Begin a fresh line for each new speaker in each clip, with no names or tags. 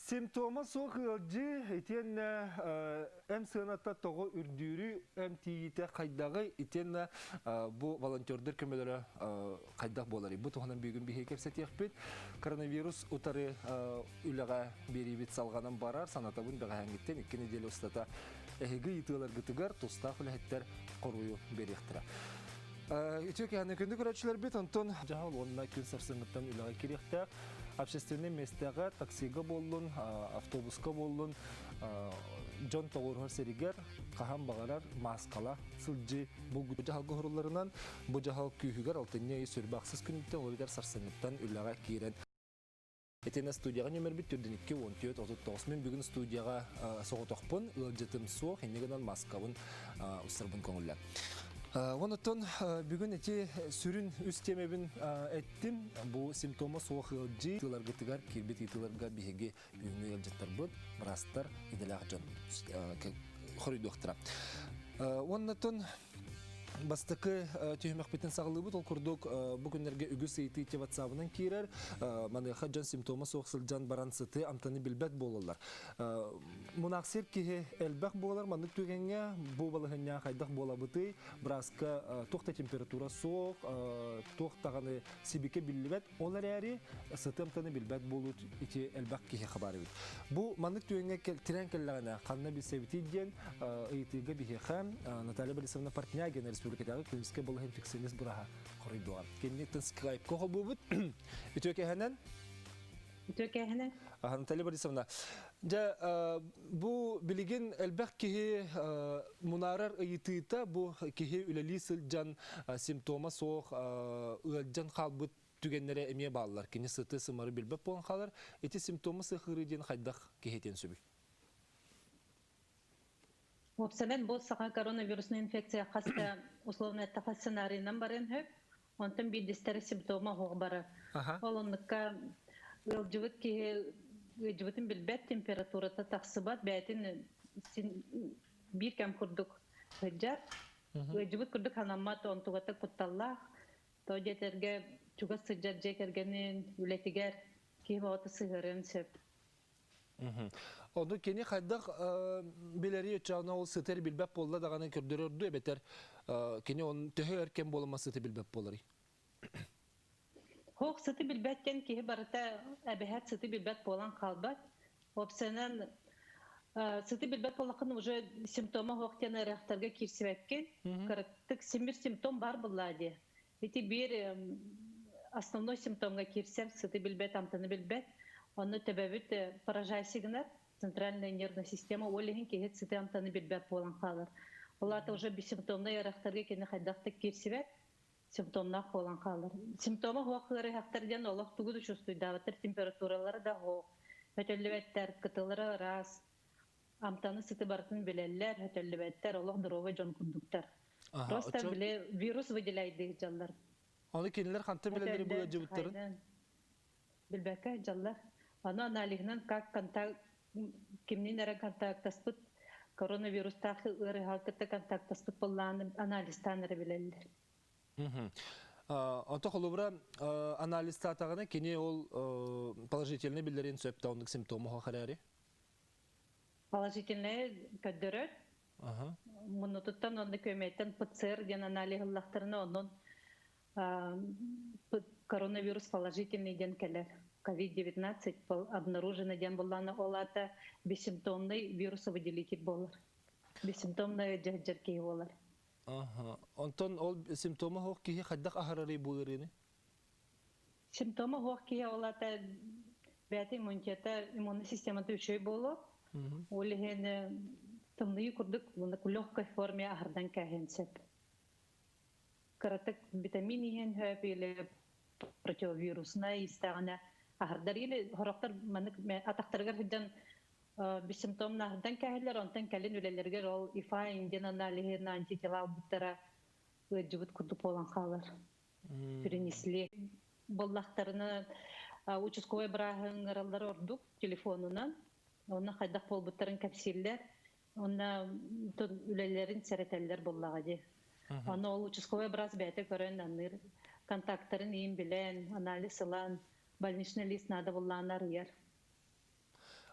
Симптома соқылжы, етен әм сығыната тоғы үрдүрі, әм тиіті қайдағы, етен бұл волонтердер көмелері қайдақ болары. Бұл тұғынан бүгін бейге кепсет еқпет. Коронавирус ұтары үліға беребет салғанын барар, санатабын бәға әңгеттен, екені делі ұстата әйгі етілер ғытығар, тұстақ үләттер қоруы беректіра. Үтеке әні күнді көрәтшілер бет, Антон жағыл онына күн сарсыңғыттан үліға керектәк. Общественный местеға таксиға болын, автобусқа болын, жон тоғырғар СИРИГЭР, қахан бағарар, маскала, сылжы, бұл жағал ғұрыларынан, бұл жағал күйігер алтынне сүрбақсыз күніттен олидар сарсыңғыттан үліға керен. Етені студияға нөмір біт түрденікке 14-39 мен бүгін студияға соғытоқпын, ұлжытым соқ, енегінен маскавын ұстырбын көңілі. Онытын бүгін әте сүрін үстемебін әттім. Бұл симптома соқ ғылжы, тыларғытығар, кербет етілерға бейге бүгінгі ғылжыттар бұд, бірастар еделіғ жон қорыйды оқтыра. Онытын бастықы түйімек бетін сағылы бұд, ол күрдік бүгінлерге үгі сейті ете ватсабынан кейрер, манайға жан симптома соқсыл жан баран сыты амтаны білбәт болалар. Мұнақсер кейі әлбәқ болалар, мандық түйгенге бұл балығынна қайдақ бола бұты, біразқа тоқта температура соқ, тоқтағаны себеке білбәт, олар әрі сыты амтаны білбәт болу ете әлбәқ кейі қабары бұд. Бұл мандық түйгенге тірен кәлләғына қанна бір сәбітейден ұйтыға бейхем НАТАЛЬЯ ПОРТНЯГИНА КЛИНИЧЕСКАЙ БОЛЬНОЙ ИНФЕКЦИОНИСТ БРААՀА коридор. Кеннектен СКАЙП кохол бубут. Итөкеһенен?
Итөкеһенен.
НАТАЛЬЯ Борисовна. Ja bu bilgin elbette ki munarar ıyıtıta bu ki ülelisil can simptoma soğuk can kalbut tügenlere emiye bağlılar. Kini sıtı sımarı bilbep olan kalır. Eti simptoma sıhırıdın haydak kiheten sübü.
Обсемен бұл саға коронавирусный инфекция қаста условно тақа сценарийнан барын хөп, онтын бидістері симптома хоғы бары. Ол оныққа жылжывыт кейі жылжывытын білбәт температурата тақсыбат бәйтін бір кәм күрдік ғыджар. Жылжывыт күрдік ханамат онтуғатық құтталлақ, то жетерге чуға сыджар жекергенін үлетігер кейі бағыты сығырын сөп.
Onu keni haydak beleri yetçağına ol sıtır bilbep bolla dağının kürdürürdü beter keni onun tühü erken bolama sıtı bilbep bolları.
Hoğ sıtı bilbetten ki barata abihat sıtı bilbep bolan kalbat. Opsenen sıtı bilbep bolakın уже симптома hoğtene rehtarga kirsivetken karaktık simir simptom var bulladı. Eti bir основной симптомга кирсем sıtı bilbet amtanı bilbet. Onu tebebüt поражайсыгынар. Центральная нервная система олеген кегет сыты амтаны билбәт болан қалыр. Оларда уже бессимптомный ярақтарға кені қайдақты керсівет, симптомнақ болан қалыр. Симптомы хоқылары хақтардан олақ тұғыды чувствуйдаватыр, температуралары да хоқ. Хөтөллібәттер, кытылары раз, амтаны сыты бартын білелер, хөтөллібәттер, олақ дұрова жон күндіктер. Просто біле вирус выделяйды жаллар.
Оны кенілер қанты білелері бұл жыбыттарын?
Білбәкі жаллар. Оны аналигінен как контакт Kimnin ara kontaktaspıt koronavirustaki ırı halkıta kontaktaspıt bollanı analiz tanırı bileller.
Anta kolubra analiz tatağına kini ol положительный billerin söpte onluk simptomu hoğarari?
Положительный köddürür. Bunu tuttan onu kömetten PCR den analiz hıllaqtırını onun koronavirus положительный den keler. COVID-19 обнаружено ден болланы олата бессимптомный вирусовыделитель болар. Бессимптомный жәркей болар.
Онтон ол симптомы хоқ кейі қайдақ ахарары болырыны?
Симптомы хоқ кейі олата бәті иммунный систематы үшөй болу. Олығын тымнығы күрдік легкой форме ахардан кәхенсеп. Қаратық витамин еген хөп или противовирусна истағына Ahırдар ile horaqtar ataqtargar hüdden bessимптомна hüdden kähiller ondan kəlin ülelerger ol ifa indin analihin antitela buttara öcübüt kurduk olan qalır. Перенесли. Bollaqtarını участковый брахын ыралları orduk telefonundan. Ona qaydaq bol buttarın kapsiller. Ona ülelerin sereteller bollağadı. Ona ol участковый браз bəyətə görən anır. Kontaktların iyi bilen, analiz alan, больничный лист надо булланар яр.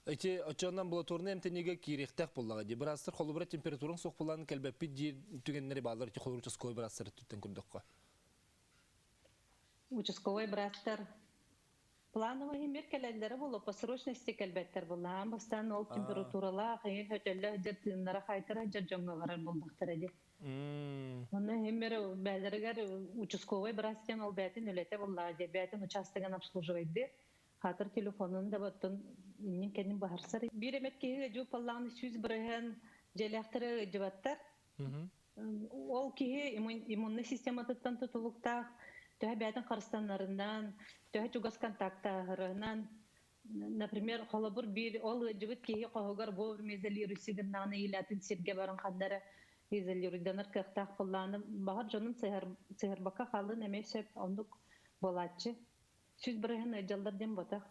Эти очоннан амбулаторный эмтенеге кирехтек буллага ди. Бирастыр холубра температураң сок булган келбеппи ди түгеннери баалар ити холурчаской бирастыр түттен күрдөккө.
Участковый брастер плановый меркелендері болу, по срочности келбеттер болу. Бастан ол температурала, қайын хөтелі дертінлері қайтыра жаржонға қарар болдықтыр еді. Оны хеммері бәлдірігер участковый брастен ол бәтін өлеті болу. Бәтін участыгын обслуживайды. Хатыр телефонын да бөттін иннен кәнін бағарсар. Bir emet кейі жу паллағын сүз бірігін желяқтыры жываттар. Ол кейі иммунный система тұттан тұтылықтақ. Төһә бәтін қарыстанларынан, төһә чугас контактарынан, например, холобур bir ол жыбыт кейі қоғығар бұл мезелирусигіннаны илатын сирге барын қандары изолируйданар кықтақ қолланы. Бағар жонын сығырбаққа қалын әмесеп ондық болатчы. Сүз бірігін жалдардан ботақ.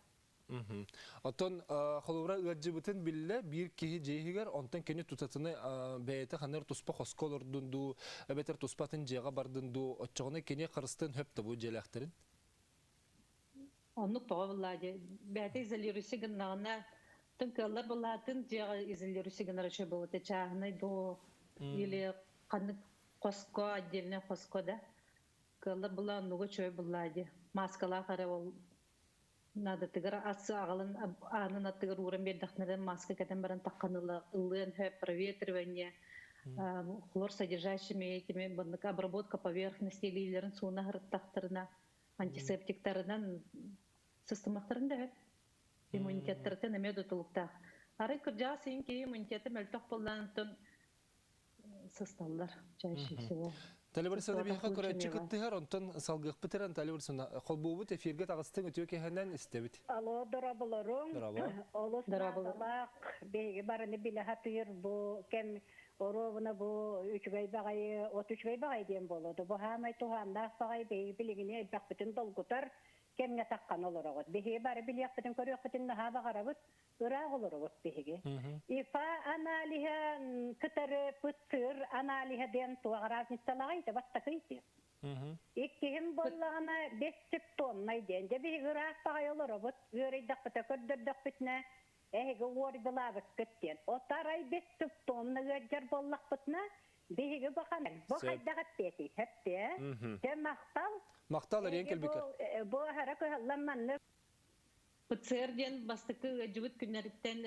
Оттон холовра ыаджыбытын билле бир кихи жейхигер онтан кени тутатыны бәйеті ханар туспа хосколор дунду, бәтер туспатын жеға бардынду, отчоғына кени қырыстын хөпті бұл желяқтырын?
Оннық тоға бұллади. Бәйті изолируйсигін нағына тынкалар бұлладын жеға изолируйсигін арашай болуды. Чағынай до или қанық қоско, отдельный қоско да. Калар бұлладын нұғы чөй бұллади. Маскала қары ол надо тыгыр асы ағылын ағынан аттыгыр урын бердіқнерден маска кәтен баран таққанылы ылын хөп проветривание, хлор содержащими этими обработка поверхности лилерін суына ғырыттақтарына, антисептиктарынан сыстымақтарында хөп. Иммунитеттіртен әмед ұтылықтақ. Ары күржа сейін кей иммунитеті мәлтоқ болғанын сысталылар чаще всего.
Талибарсаны бейхқа көрәтші күттігер, онтан салғық бітерін талибарсаны. Қолбуыбыт эфирге тағыстың өтеу кехенен істебіт.
Алло, дұрабылырың. Олыс мағалақ бейгі барыны білі хатыйыр бұл кәм оровына бұл 3 бай бағайы, 33 бай бағай дем болады. Бұл хамай туғандақ бағай бейгі білігіне бәқ бүтін долгутар кәмге таққан олыр оғыт. Бейгі бары білі яқпытын көрі яқпытын наға бағарабыт, ұрақ олыр оғыт бейгі. Ифа аналиға күтәрі пұттыр аналиға ден туағаразнитталағайды, бастақайды. Иккем боллағына бессимптомный ден. Бейгі ұрақ бағай олыр оғыт, өрейдақ бұта көрдірдік бүтіне, әйгі ордылабыт күттен. Отарай бессимптомны өджер боллақ бұтына, бейгі бұқанын. Бұл қайдағат беті, әпті, де мақтал.
Мақтал әрен келбекер.
Бұл әра көйалламанны.
ПЦР-ден бастықы жүбіт күнлеріттен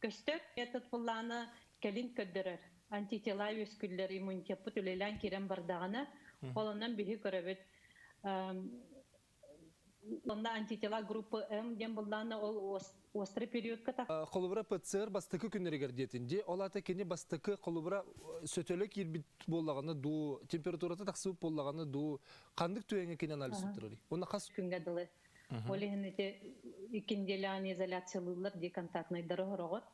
көстер, етіт бұлланы кәлін көддірір. Антитела өскүллер иммунитет бұт үлелән керен бардағына, қолынан бігі көрібіт. Онда антитела группы М ден бұлланы ол острый периодқа тақ.
Қолыбыра ПЦР бастықы күнлерігер детінде, ол аты кені бастықы қолыбыра сөтөлік ербіт болағаны ду, температураты тақсып болағаны ду, қандық түйенге кені анализ ұттырыр? Оны қас
күнгәділі. Олегенете икенделян изоляциялылар деконтактныйдары хорогот.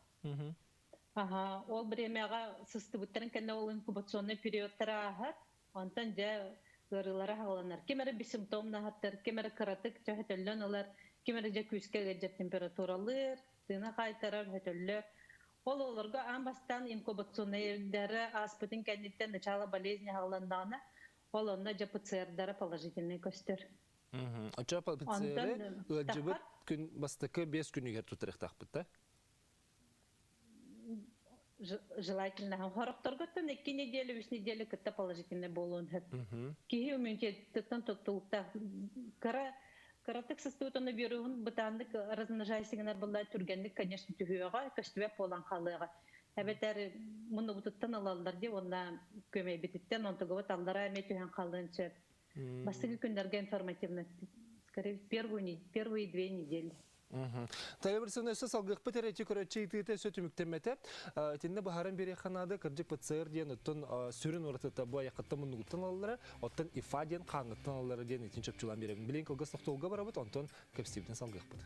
Ол біремеға сысты бұттарын кәнне ол инкубационный периодтара ағар, онтан жа ғырылары ғаланар. Кемері бессимптомны ағаттар, кемері қыратық жа олар, кемері жа күске ғаджар температуралыр, сына қайтарар хөтөллер. Ол оларға амбастан инкубационныйдары аспытын кәннеттен начало болезни ғаландағына, ол онна жа ПЦР-дары положительный көстер.
Ача ПЦР ыаджыбыт күн бастықы 5 күнігер тұтырықтақ бұтта?
Желательно. Хорықтарғыттан 2 неделі, 3 неделі күтті положительный болуын хөп. Кейі иммунитеттен тұттылықтақ. Каратық сыстуытыны беруін бұтандық размножайсыңынар бұлай түргенлік, конечно, түхіуға, көстібәп болан қалыға. Әбетер мұны бұтыттан алалар де, онда көмей бітіттен, онтығы бұт аллара әмей түхен қалыын сөп. Бастығы күндерге информативно, скорее, первые 2 недели.
Талибарсаны өсі салғық бітер әте көрәтші етігі сөті мүктеметі. Тенде бұхаран бері қанады кірджік ПЦР ден ұттын сүрін ұрытыта бұ аяқытты мұны ұттын алылары, оттын ИФА ден қаңыттын алылары ден етін шөпчілан беремін. Білен кілгі сұқтолға бара бұд, онтын көпстебден салғық бұд.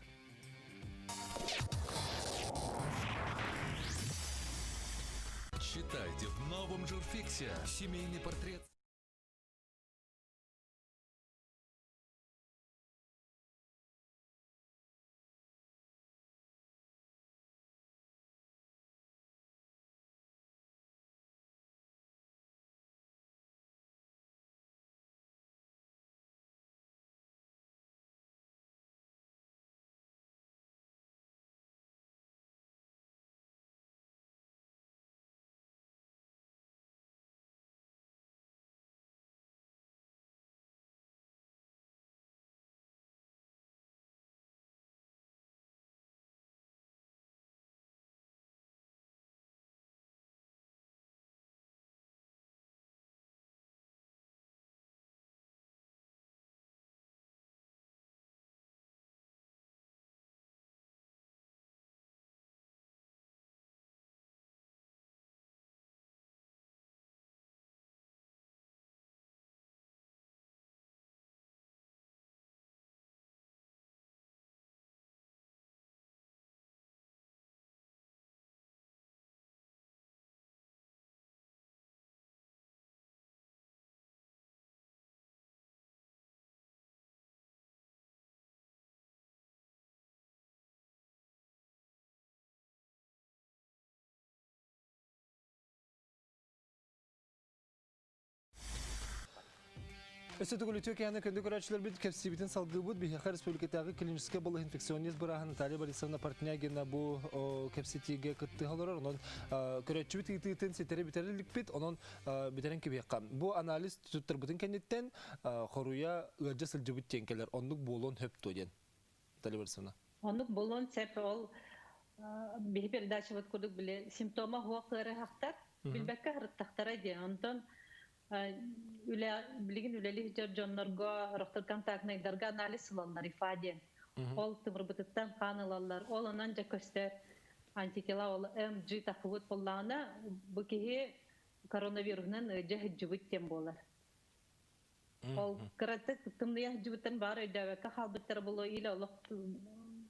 Читайте в новом журфиксе семейный портрет.
Өсөтүгүлүтү кәне көндү көрәчләр бит кепсибитен салгыбыт БХ республикадагы клиническая ИНФЕКЦИОНИСТ БРААՀА НАТАЛЬЯ Борисовна ПОРТНЯГИНА бу кепситиге кыттыгалар, онон көрәчү бит итен сетере битерелик бит, онон битерен кебеккан. Бу анализ туттырбытын кенеттен хоруя ыржа сылжыбыт теңкелер, ондук болон хөп тоген. Наталья Борисовна.
Ондук болон сеп ол бир передача вот курдук биле симптома хуакыры хактар, билбекке хырыттактара ди. Онтон билген үлели жоннорго рохтор контактныйдарга анализ сылалар ифаде. Ол тымырбытыттан канылалар, ол онан жакөстер антитела ол МГ тахыбыт боллағына бу кихи коронавирусынан жахыджыбыт тем болар. Ол кыраты тымдыя жыбыттан бар өйдәвәкка халбыттар болу иле олық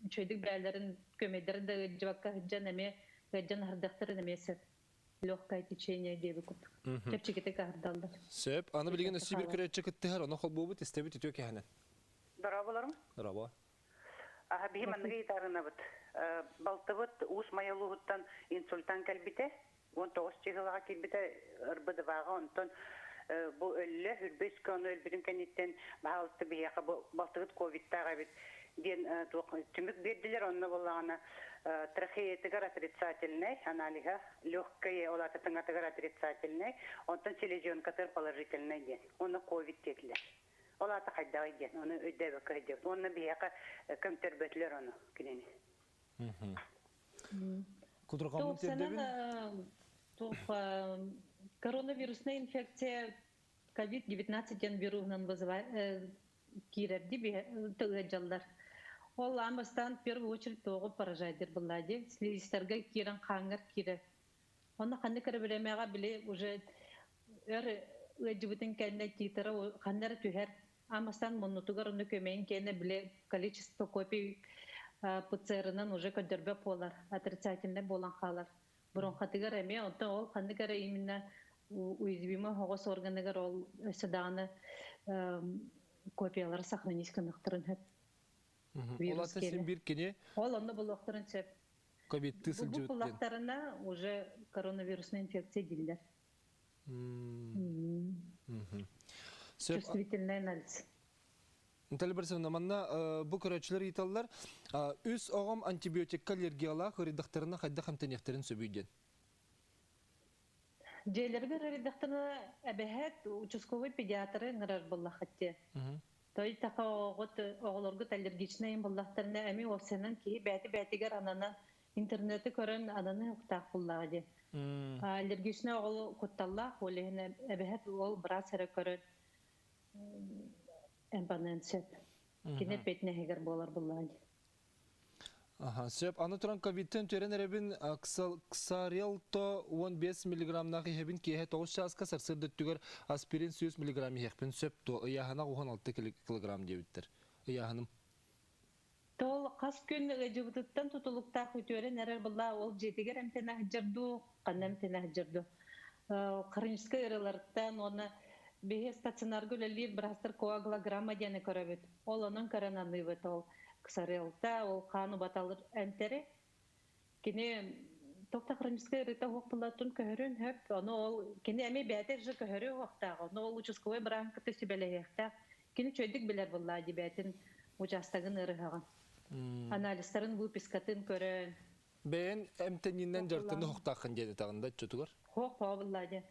чөйдік бәлерін көмедерін де жыбакка хыджан әме хыджан хардақтарын әмесіп. Легкое течение девикут. Чепчиките кардалдар.
Сөп, аны билген өсі бір күрәтчі кіттігер, оны қол болбыт, істебіт үтіо кәхінен.
Дарабаларым?
Дараба.
Бихи манныға итарына бұд. Балтыбыт уыс майалуғыттан инсультан кәлбіте, 19 чығылаға кәлбіте ұрбыды баға, онтон бұл өлі, үрбес көні өлбірін кәнеттен бағалықты бияқа балтыбыт ковидтаға бет. Ден түмік берділер, онына болағына трахеетігер отрицательный, аналиға легкое олатытыңатығыр отрицательный, онтан селезион катыр положительный ден. Оны ковид тетілер. Олаты қайдағы ден, оны өйдәбі қайдеп. Оны бияқа көмтер бөтілер оны кенені.
Кудырғамын тердебін?
Коронавирусная инфекция COVID-19 ден вирусынан кирерди тыгыджалдар. Ол амастан в первую очередь тоғып поражайдыр бұллади. Слизистерге кирен қаңыр кирер. Оны қанды кірібіремеға біле уже өджібітін кәнді титері қандары түхер. Амастан мұнутығыр оны көмейін кәнді біле количество копий ПЦР-нан уже көндірбе болар. Отрицательный болан қалар. Бұрын қатығыр әме, ол қанды кәрі именно уязвимый хоғыс органығыр ол өсідағыны копиялары сохранить кандықтырын хөп.
Олаты сен бір кене?
Ол онда бұлақтырын сөп.
Ковидты сылжы
Бұл бұлақтарына уже коронавирусный инфекция дейдер. Чувствительный анализ.
Наталья Борисовна, манна бұл көрәтшілер еталылар үз оғым антибиотикка аллергияла қыридақтарына қайда қамтанияқтарын сөбейден?
Жейлерге қыридақтарына әбәхәт участковый педиатры ғырар боллақытте. Той тақа оғылырғыт аллергичнайын боллақтарына әмі осының кейі бәті-бәтігер ананы интернеті көрін ананы ұқтақ боллағы. Аллергичнай оғылы құтталлақ, олығын әбәхәт ол біраз әрі көрін әмбанын сөп. Кене бәтіне әгер болар боллағы.
Сөп, аны тұран ковидтен түрен әребін ксарелто 15 миллиграмнағы ехебін кейе 9 жасқа сарсырды түгір аспирин 100 миллиграм ехпін сөп то ұяғына 16 килограмм дебіттір. Ұяғыным?
Тол қас күн жыбытыттан тұтылықтақ өтөрен әрер бұлла ол жетігер әмтені әжірді, қанна әмтені әжірді. Қарыншысқа ұрыларыттан оны бейе стационарғы өлелер бірастыр коагулограмма дені көрәбет. Ол оның коронаны бет ол. Ксарелта, ол қаны баталыр әмтері. Кене тоқта хроническая рыта хоқпылатын көхірін хөп, оны ол кене әме бәтер жы көхірі хоқтағы, оны ол участковый бірағын күтті сөбелі еқтақ. Кене чөйдік білер болла дебәтін участағын ұрығаған. Анализтарын выпискатын көрін.
Бәйін әмтенінен жартыны хоқтақын деді тағында чөтігір?
Хоқ па болла де.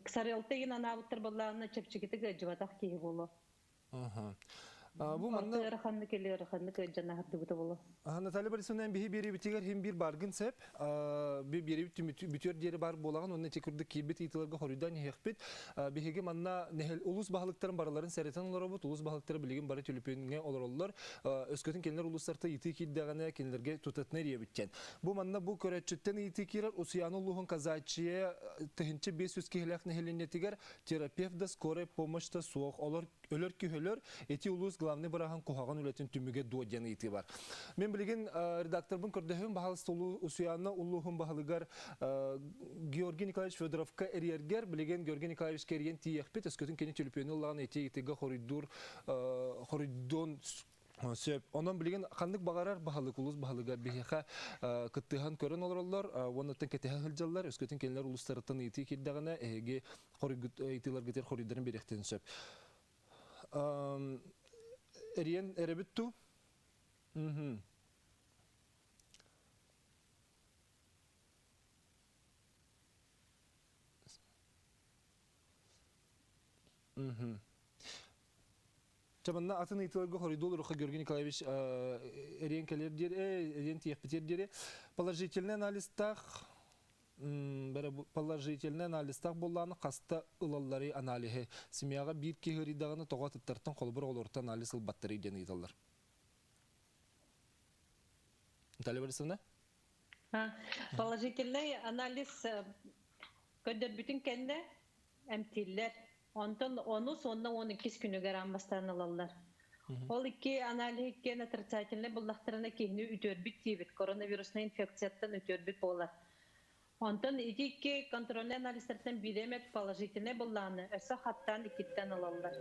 Ксарелта ен анабыттыр боллағына чөпчігіті жыватақ кейі болу. Раханны келі, раханны көджана харды бұты болу.
Наталья Борисовна, бейі бері бітігер хем бір барғын сәп, бері бүтер дері бар болаған, оны текірді кейбет етілерге қорыйдан еқпет. Бейге манна ұлыс бағылықтарын бараларын сәретін олар бұд, ұлыс бағылықтары білеген бары төліпенге олар олар. Өскөтін келінер ұлыстарты еті кейдіғаны келінерге тұтатына рие біттен. Бұл манна бұл көрәтчеттен еті кейлер, ұсияны ұлығын казачия тәхінші 5 өскелек нәхеленетігер терапевда скорой помощта соқ. Олар өлер күйелер, еті ұлыс главный барахан кухаган үлетін түміге дуадяны еті бар. Мен білген редакторбын көрдіхін бағалысты ұсуяны ұлығын бағалығар Георгий Николаевич Федоровка әрергер, білген Георгий Николаевич кәрген тиекпет, өскөтін кені төліпені ұлағын етегі хоридон сөп. Онан білген қандық бағарар бағалық ұлыс бағалығар бейхеға күттіған көрін олар, онаттан кәтіға ғылжалар, өскөтін кенілер ұлыстарыттан еті келдіғана әйге етілер кетер хоридарын беректен сөп. Eriyen erebittu. Çabanna atın itilarga koridor ruha Георгий Николаевич Eriyen keler diye Eriyen tiyepiter diye положительный анализтах положительный анализтах болланы каста ылаллары анализы семьяга бир кегеридаганы тога тыттартан колбур олорта анализ ылбаттары ден италлар. Наталья Борисовна?
Положительный анализ көдөр бүтүн кенде эмтиллер онтон оны сонна 12 күнүгө рамбастан алалар. Ол iki анализ кен отрицательный буллахтарына кehini үтөрбүт тийбит коронавирусный инфекцияттан үтөрбүт болар. Онтон iki контрольный анализдерден биремет положительный булланы өсө хаттан икиттен алалар.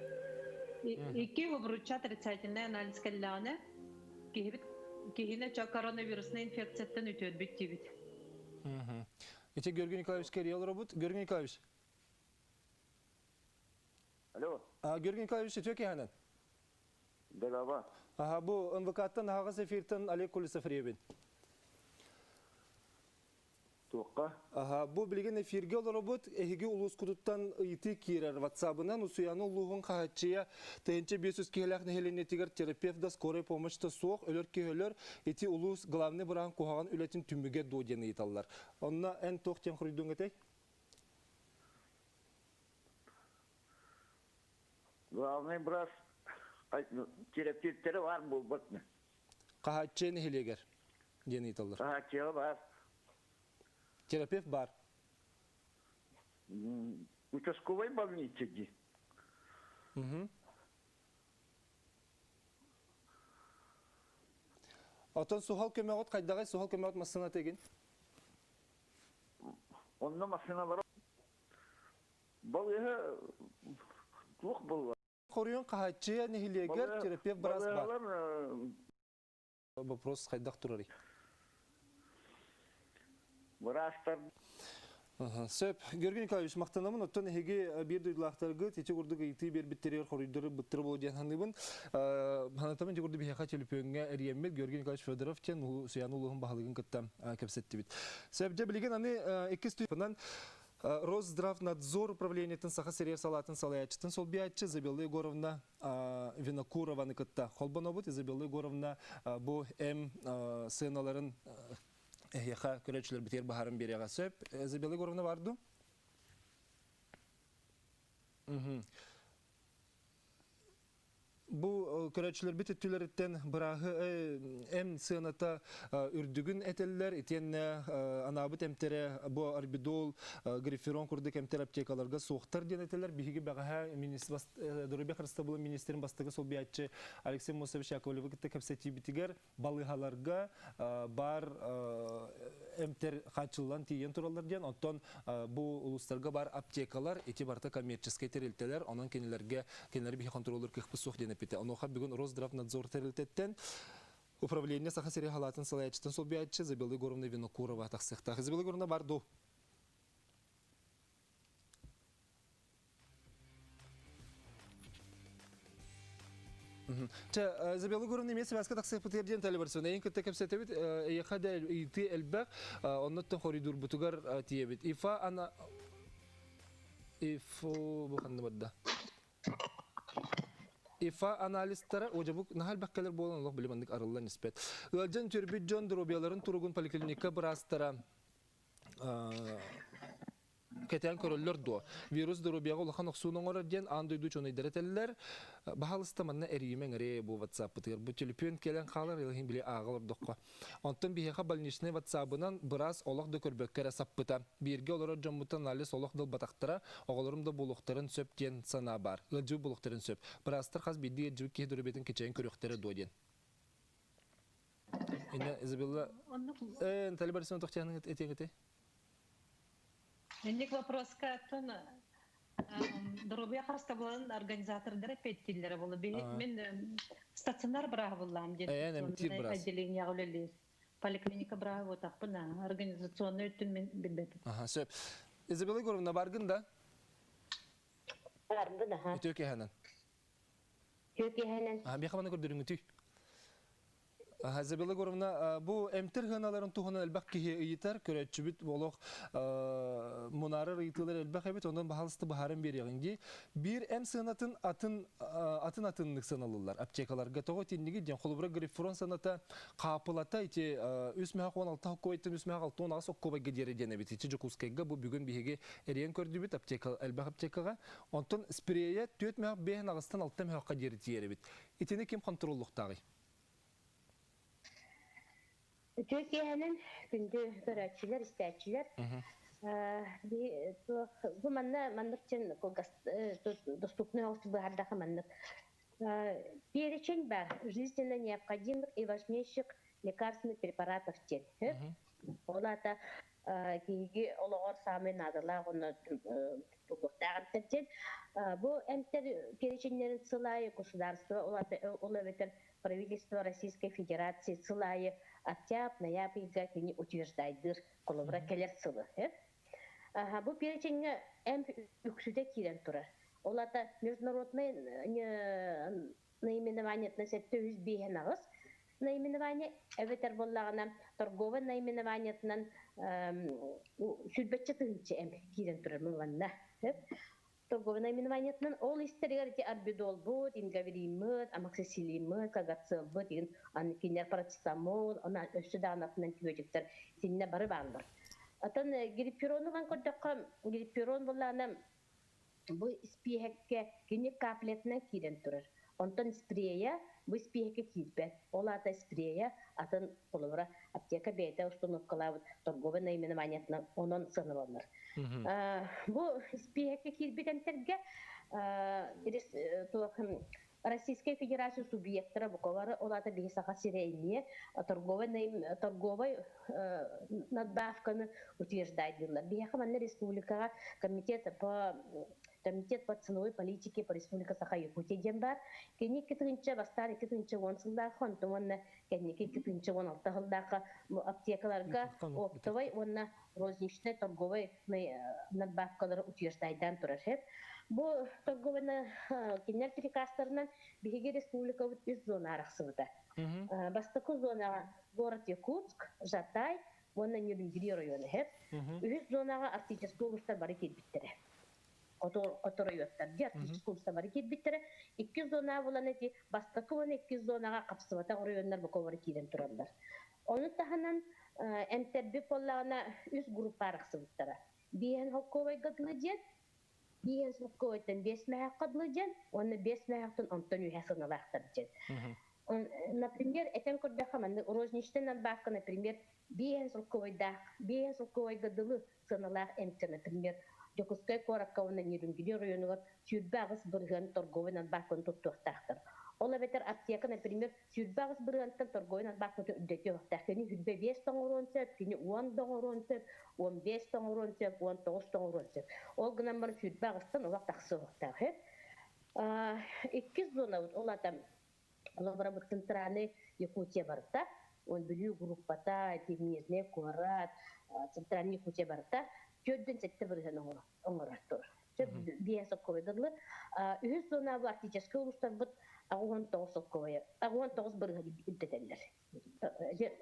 Iki обруча отрицательный анализ келланы кehini коронавирусный инфекцияттан үтөрбүт тийбит.
Эти Георгий Николаевич Кириел робот. Георгий Николаевич.
Алло.
Георгий Николаевич, тёки ханан.
Дагава.
Bu ынвыкаттан хага сефиртен Олег Кулисов-Ребин.
Туққа.
Bu bilgen efirge робот эһиге улус кудуттан ити кирер WhatsApp-ынан усуяны улугун кахачия тенче 500 килах нехеленетигер терапевт да скорая помощьта соқ өлөр кеөлөр ити улус главный бран кухаган үлетин түмүгө додени италлар. Онна эн тох тем хурдун этей.
Главный брас терапевттері бар бұл бұтны.
Кахачия нехелегер дени италлар.
Кахачия бар.
Терапевт бар.
Участковой больнице.
Отон сухал көмөгөт кайдагай сухал көмөгөт масына теген.
Онна масына бар. Балыһа тук бол.
Корюн кахачия нехелегер терапевт брас бар. Вопрос кайдак турары.
Брастар.
Сөп, Георгий Николаевич, мақтанамын, оттан әйге бір дұйдылақтарғы тете құрдығы еті бір біттерер қорыйдыры бұттыры болу ден ханыбын. Ханатамын те құрды бейхақа телепөңге әриеммет Георгий Николаевич Федоров тен сұяны ұлығын бағылығын күттам кәпсетті бит. Сөп, жа білген аны екіз түйпынан РОСЗДРАВНАДЗОр УПРАВЛЕНИЕТЫН САХА СИРИГЭР САЛААТЫН САЛАЯАЧЧЫТЫН СОЛБУЯАЧЧы ИЗАБЕЛЛА Егоровна ВИНОКУРОВАны кытта. ТАЛБАН обут ИЗАБЕЛЛА Егоровна бу сыналарын Яха көрәчләр битер баһарын берәгә сөп. Изабелла Егоровна барды. Bu körәчләр бит төләрдән бырагы сыната үрдүгүн этелләр итенне анабы темтере бу орбидол гриферон курды кемтер аптекаларга соқтар ден этелләр биһиге багаһа министр дөрбе хырста булы министрин бастыгы Солбуяаччы Алексей Мосович Яковлев китте кепсети битигер балыһаларга бар эмтер хачыллан тиен туралар ден оттон бу улустарга бар аптекалар ити барта коммерческий терилтелер анан кенелерге биһи контроллер кыхпы сух ден Оноха бүгін РОСЗДРАВНАДЗОр терилтеттен управление САХА СИРИГЭР халатын салаячтын Солбуяаччы Изабелла Егоровна Винокурова тақсықта. Изабелла Егоровна барду. Изабелла Егоровна имеет связка тақсық пұтерден тәлі барсын. Эйін күтті кәпсеті бит, еқада үйті әлбәқ, оннаттың хоридур бұтығар тие бит. Ифа бұқанды бадда. Ифа анализтары ожабук нахал баккалар болан Аллах билимандык арылла ниспет. Өлжен түрбит жон дробияларын тургун поликлиника брастара кетен көрөллөр до. Вирус дробияга улахан оксунун орден андойду чоны деретеллер бахалыстаманна эримен эре бу WhatsApp бутер. Бу телефон келен калар илин биле агалар докко. Онтон бихеха больничный WhatsApp-ынан брас олох да көрбөккөрө саппыта. Бирге олор жоммутан анализ олох дыл батактара оголорумда булуктарын сөптен сана бар. Ылжы булуктарын сөп. Брастар хас бидди жибик ке дөрөбетин кечен көрөктөрө доден. Инна Изабелла талибарсын тохтяны этегете.
Эндик вопроска тона дробия харстабылын организатордары ЭППИЭТТИИР болу. Мен стационар брагы булам деп. Отделение гөлелер. Поликлиника брагы отапына организационный өтүн мен билбетим.
Сөп. Изабелла Егоровна баргында?
Баргында.
Өтөке ханан.
Hökehenen.
Бехаманы көрдөрүңүтү. Хазабелла Горовна, бу эмтер ханаларын тухана элбак кихи ыйтар көрөчүбүт болок мунары ыйтылар элбак эбит ондан бахалысты бахарын берегинди. Бир эм сынатын атыннык саналылар. Аптекаларга того тиндиги ден холубра грифрон саната капылата ити үсмө 16 койтун үсмө 16 соккоба гедери денебит. Ити жукускайга бу бүгүн биһиге эрен көрдүбүт аптека элбак аптекага. Онтон спрея 4 мөк 5 агыстан 6 мөкка дери тиеребит. Итини ким контроллуктагы?
Hökehenen күндү көрөчүлөр, истечилер. Бу мандыкчын доступный опция бардагы мандык. Перечень бар жизненно необходимых и важнейших лекарственных препаратов тел. Олата киги олор самый надала оны тугуктаган. Бу эмтер переченнерин сылайы государство олата правительство Российской Федерации сылайы октябрь-ноябрьга кини утверждайдыр колобра келер сылы. Бу переченге эм үксүдө кирен турар. Олата международный наименование относится бейнагыс наименование эветер боллагана торговое наименованиятынан сүрбетче тыгынчы эм кирен турар мулланда. Торговое наименованиятынан ол истеригер ди арбидол бут, ингаверимыт, амоксисилимыт, кагацилбыт, кинер парацетамол, она өсүдаанатынан тибөжектер синне бары баандар. Атын гириперонован көрдөккө гириперон боллана бу спиекке кини каплетинен кирен турар. Онтон спрея бу спиекке кирбет. Олата спрея атын колобра аптека бейте установкалабыт торговое наименованиятынан онон сыныланыр. Бу спиекке кирбетентерге Российская Федерация субъектора буковары олата бейсаха сирейне торговой надбавканы утверждайдылар. Бейхаманны республикага комитет по ценовой политике по республике Саха-Якутия ден бар. Кени китинче бастар 2010 жылдагы онтомонна кеники 2016 жылдагы аптекаларга оптовой онна розничный торговый надбавкалары утверждайдан турар. Бу торговый кинер прикастарынан биһиги республика үз зона араксыбыта. Бастакы зонага город Якутск, Жатай, онна Нюрнберг районы хеп. Үз зонага артический улустар бары келбиттере. Оторойоттар ди артический улустар бары келбиттере. 2 зона болан эти бастакы оны 2 зонага капсыбата райондар буковары кирен туралар. Оны таханан эмтерби поллагана үз группа араксыбыттара. Биен хокковай гадылыден Биен суккойтен 5 мәхәккадлыден, оны 5 мәхәктен онтон үхәсыналақтырден. Например, этен көрдәхаманды розничный надбавка, например, биен суккой гадылы сыналақ эмтер, например, Жокускай кораккауна Нюрнберг районугар сүрбәгыс бырган торговый надбавканы туттуқтақтыр. Ола бетер аптека, например, сүрбәгыс быргантан торговый надбавканы үддәте оқтақтыны хүлбе 5 тоңырон сөп, кені 10 тоңырон сөп, 15 тоңырон сөп, 19 тоңырон сөп. Ол гынан бар сүрбәгыстан олақ тақсы оқтағы. 2 зона олатам, ола бара бұл центральный Якутия барыта, он бүлі группата, тегнезне, куарат, центральный Якутия барыта, 4-ден сәтті бұрған оңырат тұр. Биен соққовай ғырлы. Үз зона бұл артический улустар бұд 19 соққовай, 19 бұрған үддетелер.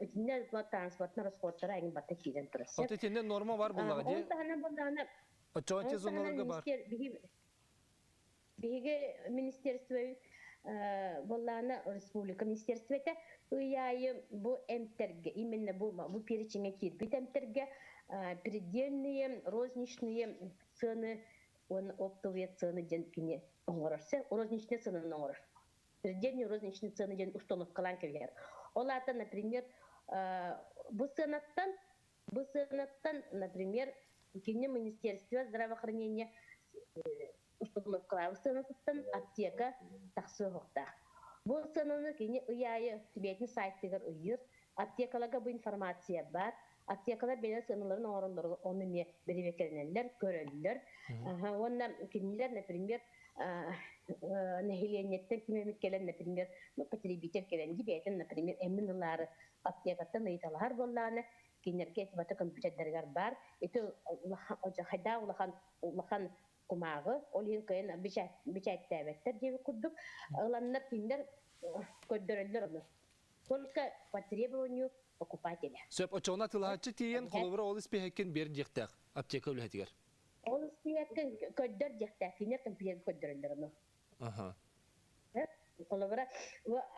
Өтінен транспортны расходтары әңін бата кейден тұрасы.
Отетенде норма бар бұллағы де? Отчауанте зоналарға бар?
Биге министерство болланы республика министерствете ұяйы бұл әмтерге, именно бұл переченге кейдбет әмтерге предельные, розничные цены, он оптовые цены ден кене оңырырсы, розничные цены оңырыр. Предельные розничные цены ден установкалан кевер. Олата, например, бұл сенаттан, например, кене министерство здравоохранения установкалан сенаттан аптека тақсы оқтақ. Бұл сенаны кене ұяйы түбетін сайттығыр ұйыр, аптекаларға бұл информация бар. Аптекалар беле сыныларын орындырғы оны не беребекерінелер, көрелілер. Онда кенелер, например, нахилениеттен кемемет келен, например, потребитель келен дебейтін, например, эминылары аптекаттан ыйталар болланы, кенерге этибаты компьютерлер бар. Это хайда улахан кумагы ол кайын бичаттабеттер деп курдук. Аланнар киндер көддөрөлдөр оны. Только по требованию покупателя.
Сөп очона тылаачы тиен холовра ол испехкен бер жектак аптека үлетигер.
Ол испехкен көддөр жектак кинер компьютер көддөрөлдөр оны.
Ага.
Холовра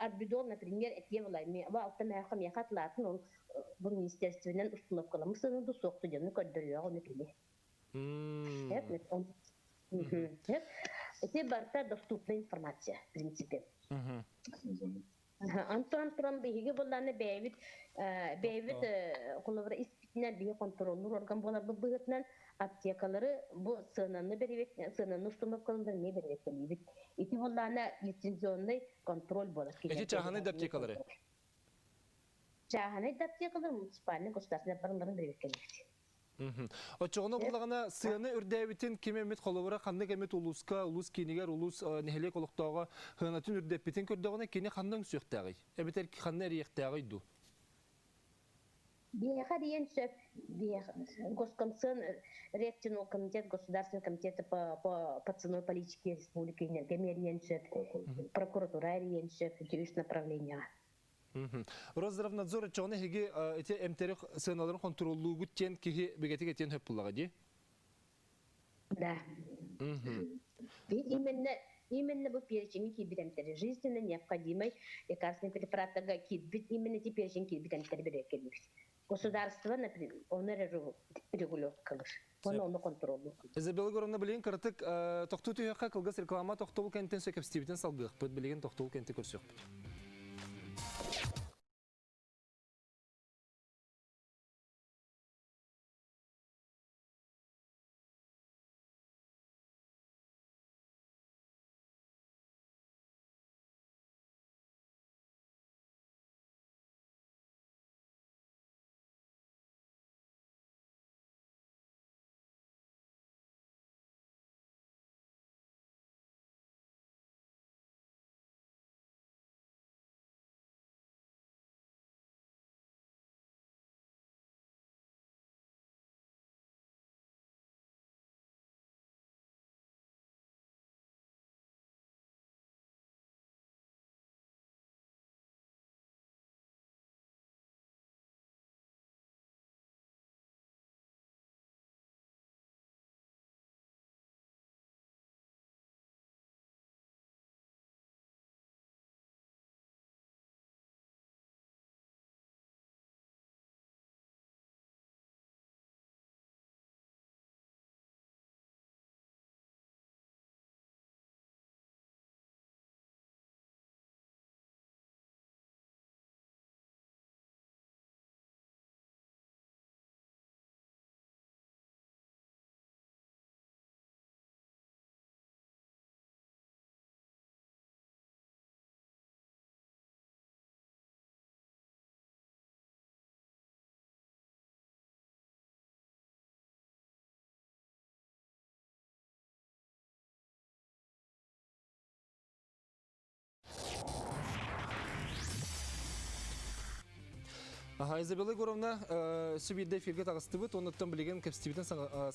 арбидол, например, этьевлайми, алтамахам яхатлатын он в министерственен установкаламы сынуду соқты жаны көддөрөөгө оны киле. Это барта доступная информация, в принципе. Антон Тром биги булланы бэйбит холовра испитнер биги контроллур орган болар быгытнан аптекалары бу сынаны беребет, сынаны установкалары не беребет келибит. Ити булланы лицензионный контроль болар.
Эти чаханы аптекалары.
Чаханы аптекалары муниципальный государственный органдарын беребет келибит.
Очоғына бұлағына сыяны үрдәбітін кемемет қолуыра қанды кемет улуска, улус кенегер, улус нехелек олықтауға ғанатын үрдәбітін көрдіғына кене қандың сөқтәғи? Әбетер қанды әрияқтәғи ду?
Бияға дейін сөп, Госкомсын, Ректинул комитет, Государственный комитет по ценой политики Республики Энергомериян сөп, прокуратура әриян сөп, үш направления.
РОСЗДРАВНАДЗОР чоғына хеге әте әмтәрі сыналарын контроллуғы тен кеге бігетік әтен хөп бұлаға де?
Да. Именно бұл перечень кибит әмтәрі жизненно необходимой лекарственной препаратыға кибит, именно те перечень кибит әмтәрі берек келмек. Государство, например, оны регулировка қылыр. Оны контроллу.
Изабелла Горовна білген кіртік тоқту түйеққа қылғыз реклама тоқтолу кәнттен сөкіп стебітен салғық бұд білген тоқтолу кәнтті көрсек бұд. Изабелла Горовна сөбейді эфирге тағысты бұд, оныттан білеген кәпстебетін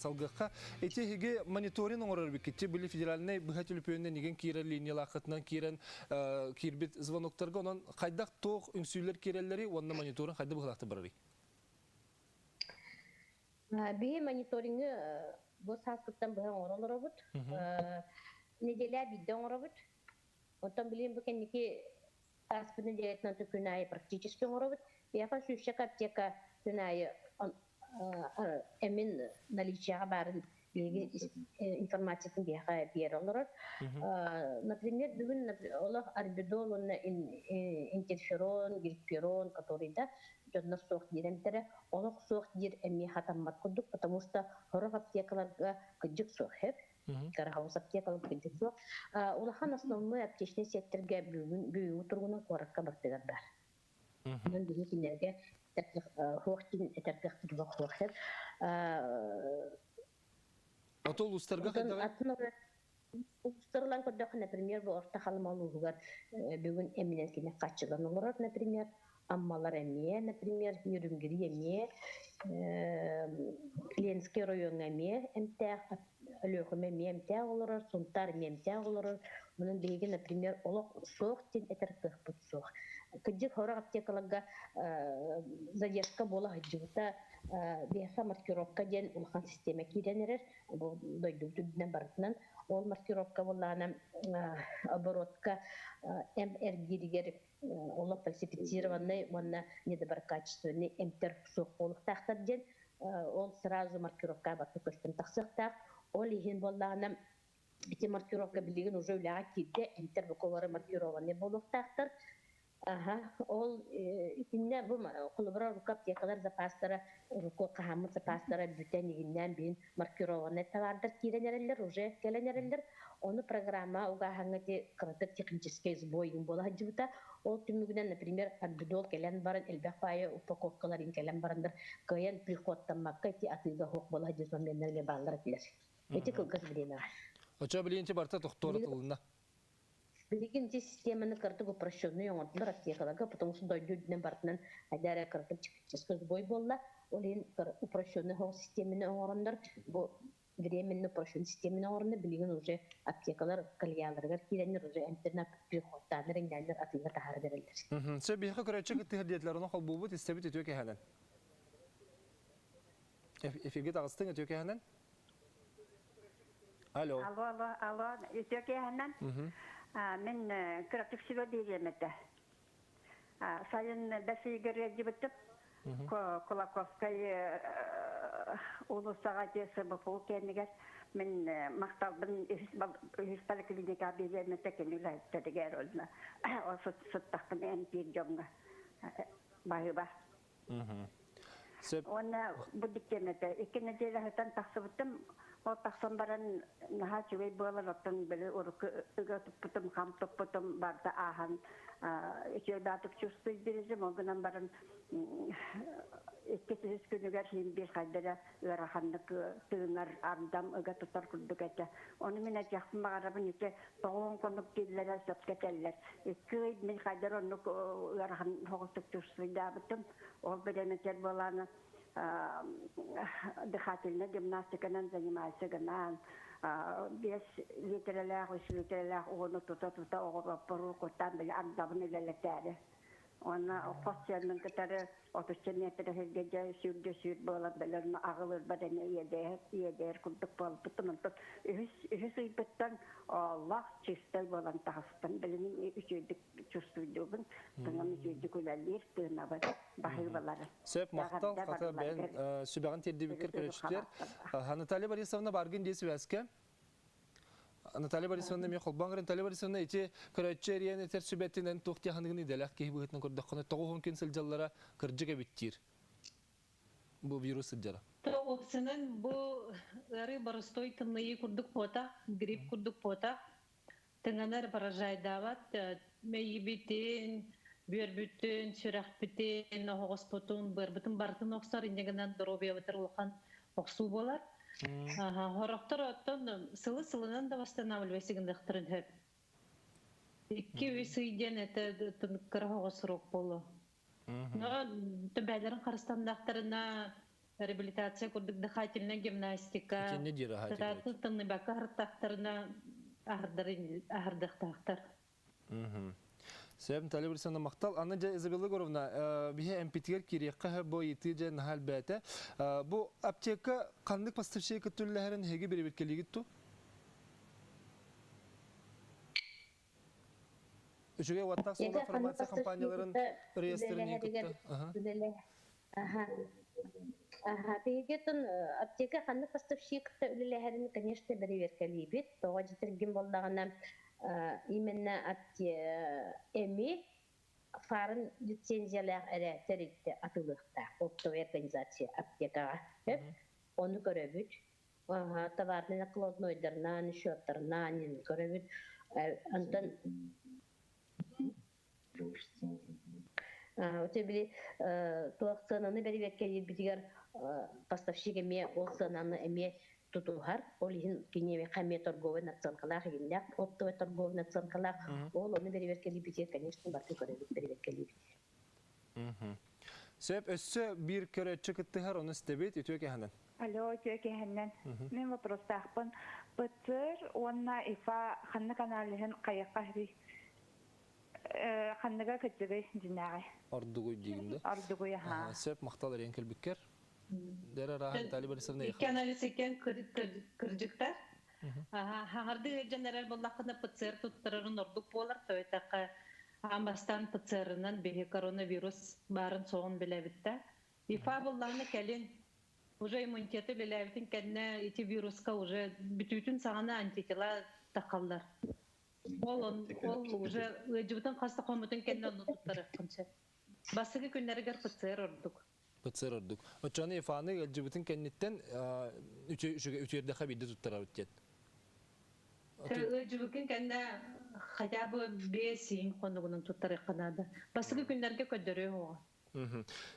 салғыққа. Әте хеге мониторинг оңырар бекетте білі федеральный бұхат үліпөйінен еген кейрер линиялы ақытынан кейрен кейрбет звоноктарға, онан қайдақ тоқ үңсүйлер кейрелері, онына мониторинг қайды бұғылақты барары?
Бейі мониторингі бұл сақыттан бұған оңырар бұд. Неделя бидді оңырар бұд. Онтан білген бұл кәнеке аспыны дәретін күнайы практически оңырар бұд. Я хочу еще аптека знаю эмин наличия барын информация тенге бералар. Например, бүгін олар арбидол, интерферон, гирперон, который да жодна соқ дирентере, олар соқ дир эми хатаммат кудук, потому что хорох аптекаларга кыджик соқ, карахаус аптекалар кыджик соқ. Олахан основной аптечный секторге бүгін тургунан коракка бактыгар бар. Мен бүгін кинерге хоқтин этергақтыр жоқ хоқтыр.
Атол ұстарға қайдағы?
Ұстарлан көрдіқ, например, бұл орта қалымалуғығар бүгін эминен кене қатшылан олар, например, аммалар әме, например, үрімгірі әме, Ленский район әме, әмтәқ өлөкөмө мемтэ олорор, сунтар мемтэ олорор. Мунун биги, например, олок соох тен этеркых бут соох. Кыдык хорак аптекаларга задержка бола хаджыта беха маркировка ден улхан система киренерер. Бу дойдубдуддан барытынан ол маркировка боллана оборотка МР-гиригер олок фальсифицированный, онна недоброкачественный эмтер соох болуктактар ден ол сразу маркировка баты көстен тақсықтақ. Ол еген боллағына эти маркировка билеген уже үліға кейді эмтер бұқылары маркированы болуқтақтыр. Ол итинне бұл құлыбыра рука аптекалар запастары, рука қағамы запастары бүтен егіннен бейін маркированы тавардыр кейленерелер, уже келенерелер. Оны программа уғағаңыте қырытыр технический сбойын бола хаджыбыта. Ол түмігінен, например, ардудол келен барын, элбәқ байы упаковкаларын келен барындар, көйен приходтанмаққа эти атыға хоқ бола хаджызман меннерге бағылар келер. Эти кылғыз білені ар.
Оча білейінче барта тоқтуары тылына?
Білігінде системаны кырдық упрощенный оңырдылар аптекаларға, потому что дойдудынан бартынан айдары кырдық технический сбой болла. Ол ең упрощенный хоқ системені оңырындар, бұл временно упрощенный системені оңырында білеген уже аптекалар кальяларғар кейленер уже интернет приходтаныр, еңдәлер атыға тағары берілдер.
Сөй бейхі көрәтші күтті хірдетлерінің қол бұлбұт істебіт өтіе кәхәнен? Эфирге тағыстың өтіе кәхәнен? Алло.
Алло, өтіе кәхәнен? Мен күрәктік сіло дейдемеді. Сайын бәсейгер ежібітіп, Кулаковскай улусаға жесі бұл кәнігер мен мақталбын үхіс поликлиника бейдемеді кәнігер әттедігер олына. Ол сұттақпын әнпейін жоңға байы ба. Оны бұдық кәнеді. Екені дейлі ғытан тақсы бұттым. Ол тақсан баран наға жүвей болар оттан білі ұрықы үгі тұппытым, қам тұппытым барды ағын. Екеудатық чувствуй березім, оғынан барын Ekkesiz günüger hem bir kaydara öğrendik tığınar ardam öge tutar kurduk ete. Onu mine yakın bağırabın ete doğum konuk gelirler söpketeller. Ekki min kaydara onu öğren hoğustuk tursuyda bittim. Ol bedemeter bolanı dikhatilne gimnastikanan zanimaysiganan. Biz litereler, litereler onu tuta oğru kotan bile ardamını ilerleteri. Ona fasyanın kadar 30 metre gece sürdü bola belerine ağılır badene yeder kurduk bol tutunun tut. Ühüsüybetten Allah çistel bolan tahstan belinin üçüydük çustuyduğun tıngamı üçüydük ulallir tığına bahırbaları.
Söp maqtal qata ben sübağın terdibikir körüştür. Natalya Борисовна баргын десі вәске. Natalya Борисовна мен қолбаңғыр Natalya Борисовна ете көрәтчер ен етер сүбәттен тоқты яғанығын иделәқ кейі бұғытын көрдіққаны тоғы хүнкен сілжаллара кірджіге біттір. Бұл вирус сілжара.
Тоғысының бұл әрі барыстой тымнайы күрдік пота, грипп күрдік пота. Тыңанар баражайдават, мәйі бітен, бөрбүттен, сүрақ бітен, оғыз потын, бөрбүтін бартын оқсар, индегінен дұробия бітір олқан оқсу болар. Хорақтар оттан сылы-сылынан да восстанавливайсыгын дақтырын хөп. Икки өйсүйден әті тұныққыр оғыз сұрық болу. Бәлерін қарыстандақтарына реабилитация күрдік дыхательна гимнастика, тынны бәкі ғырттақтарына ағырдықтақтар.
Сөйім Наталья Борисовна мақтал. Анна Изабелла Горовна, бихе эмпетигер кирекқа бо еті же нахал бәті. Бұ аптека қандық поставшай күттілілерін хеге бері беткелі кетту? Үшіге уаттақ солда фармация компанияларын реестріне күтті.
Бейгетін аптека қандық поставшай күттілілерін, конечно, бері беткелі бет. Тоға жетірген болдағына именно от ЭМИ фарын лицензиялар әрәттерікті атылықта оптовая организация аптекаға. Оны көрөбіт. Товарны накладнойдарынан, счеттарынан көрөбіт. Антон өте білі туақсананы бәрі бәккелі бітігер поставщик әме ол сананы әме тутухар, ол ин кинеме хаме торговый нацанкалах гинляк, оптовый торговый нацанкалах, ол оны береберкели бите, конечно, барды береберкели бите.
Сөп өссө бир көрөтчү кыттыгар оны стебет үтөк яһанан.
Алло, тёкеһеннен. Мен вопрос тахпын. Бытыр онна ифа ханны каналыһын кайыкка би. Ханныга көтүгөй динагы.
Ордугуй дигинде.
Ордугуй ха.
Сеп мактал рен келбиккер. Дера рахан тали барысына
Ике анализ екен кырдыктар. Хаңарды генерал боллаққына ПЦР туттырырын ордук болар, тойтаққа амбастан ПЦР-нан беге коронавирус барын соғын біләбітті. Ифа боллағына кәлін уже иммунитеті біләбітін кәдіне эти вируска уже бүтүтін сағана антитела тақалдар. Ол уже өджібітін қасты қомытын кәдіне оны туттырыр қыншы. Басығы күнлерігер ПЦР ордук.
ПЦР ордук. Очаны ифаны өджібітін кәдінеттен үтерді қабиді туттырар өттет.
Өджібікен кәдіне хотя бы 5-7 қондығының туттырыр қанады. Басығы күнлерге көддірі оға.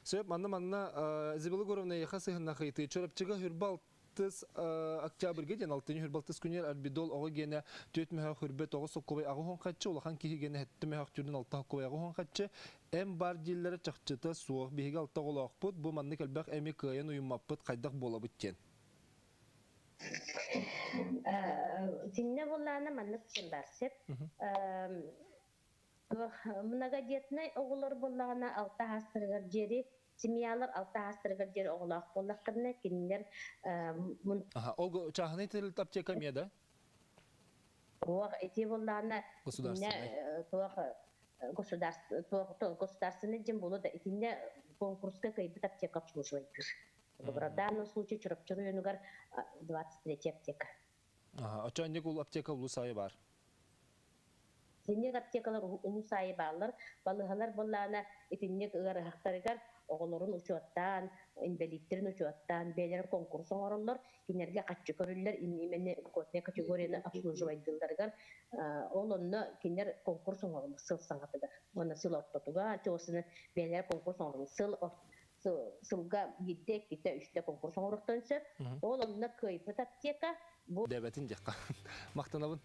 Сөп манна Изабелла яха сыгынна хыйты чорапчыга хүрбалтыс октябрьге ден 6 хүрбалтыс күнер арбидол ого гене 4 меха хүрбет ого соккобай агы катчы улахан кихи гене хетте меха түрдүн 6 хоккобай агы катчы эм бар диллери чакчыта суох биге 6 голоокпут бу манны келбек эми кыйын уймаппыт кайдак болобут тен.
Тинне болланы манны сен барсет. Многодетный оғылар болағына алта хастырғар жері, семьялар алта хастырғар жері оғылақ болаққырына кенілер...
Ол чағыны етілілт аптека меда?
Оғақ ете болағына... Государственный жем болу да етіне конкурска кайбыт аптека обслуживайдыр. В данном случае чурапчыры өнігар 23 аптека.
Очанник ол аптека ұлы сайы бар?
Сенек аптекалар улу сайы балар, балыһалар боллана итиннек ыгарахтарыгар оголорун учуаттан, инвалидтерин учуаттан, бәлер конкурсын ороллар, кинерге катчы көрүллер, имени көтне категорияны обслуживайдыларыгар, олонно кинер конкурсын ороллар сыл саңатыгар. Оны сыл ортотуга, чоосыны бәлер конкурсын ороллар, сылга 7-3 конкурсын оролтонсы, олонно кайпыт аптека.
Дәбәтин жаққа. Мақтанабын.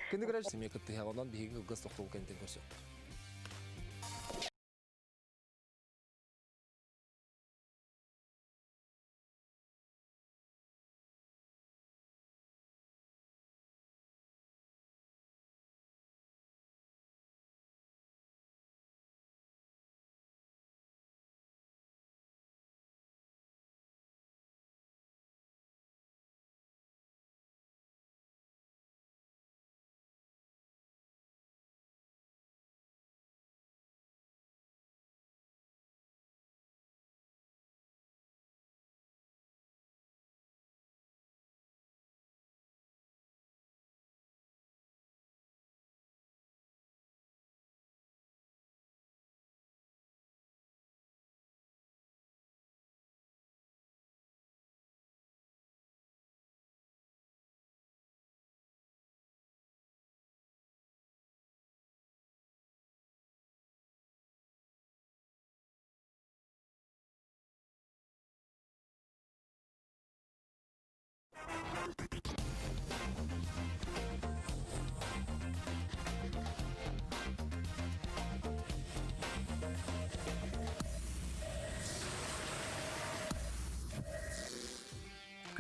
Күнді көрәж семей күтті хағынан бейгін ұлғыз тоқтол кәнтен көрсек.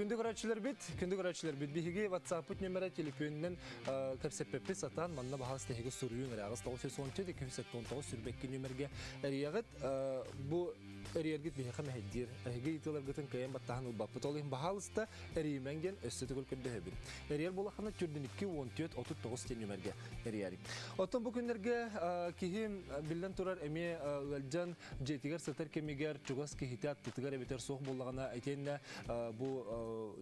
Күнді көрәтшілер бит. Биһиги WhatsApp нөмірі телефонынан кәпсеппеппі сатан манна бағас тәхігі сұрыйын әрағыз 919 сүрбеккі нөмірге әрияғыт. Бұ әрiyergit bihiqa mahdir ahigi itilar gatan kayan battahan ulbaput olih bahalista arimengen össeti kulkudde hebin ariyer bolaqana türdinikki 14 39 tenumerge ariyari oton bu günlerge kihim billen turar emi galjan jetiger satar kemiger chugas ki hitat titigar biter soq bolaqana aytenda bu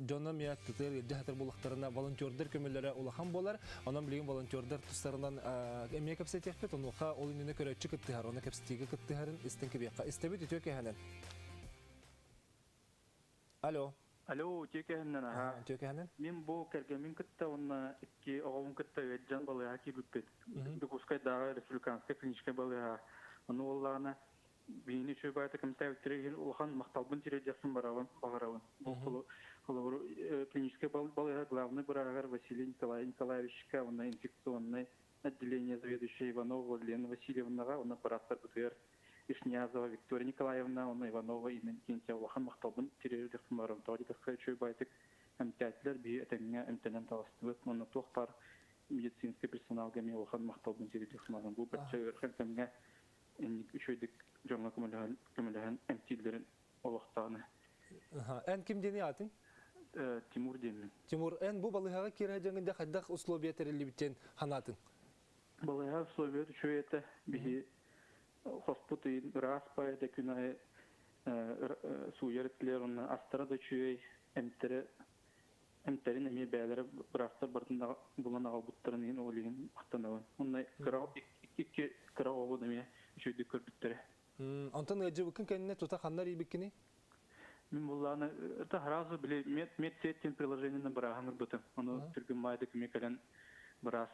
jonamya titir jahatar bolaqtarına volonterder kömellere ulahan bolar ondan bilgin volonterder tustarından emi kapsetiyet onuqa olununa köre çıkıttı har ona kapsetiga kıttı harın istenki biqa istebit itiyor Hanen. Alo.
Alo, Hanen aha.
Hanen.
Min bu kergemin kıtta onna iki oğlum kıtta vecan balığa ki güppet. Dokuskay dağı Respublikanska Kliniçeskay balığa. Onu ollağına bini şöbayta kamstavittiregen ulhan maqtalbın tiredyasın bağıravın. Bu kulu Kliniçeskay balığa главный бұрағар Василий Николаевичка, ona инфекционный отделение заведующий Иванова Лена Васильевнаға, ona параттар бұтығар Ишниязова Виктория Николаевна, он Иванова Иннокентия Улахан Махталбан территория Хмаром Тодика Скайчу Байтик, М5 би это меня МТН Таластывет, он тохпар медицинский персонал гами Улахан Махталбан территория Хмаром Бу Бачаверхан меня еще и Джонга Камаляхан МТлерин Улахтаны.
Эн ким дени атын?
Тимур Демин.
Тимур, эн бу балыһага кире жеңинде хаддах условия терилли битен ханатын.
Балыһа условия что это би хоспиталь распа это күнай суяртлер он астрада чуй эмтерин эми бәләре брастар бартында булган албуттарын олеген мактанабын. Ондай крау икки крау болдыме чуйды көрбүттер.
Антон эҗебекин кенне тута ханнар ибекини.
Мен булланы это сразу биле медсеттин приложениене бараган бутым. Аны түргөн майда кемекален брас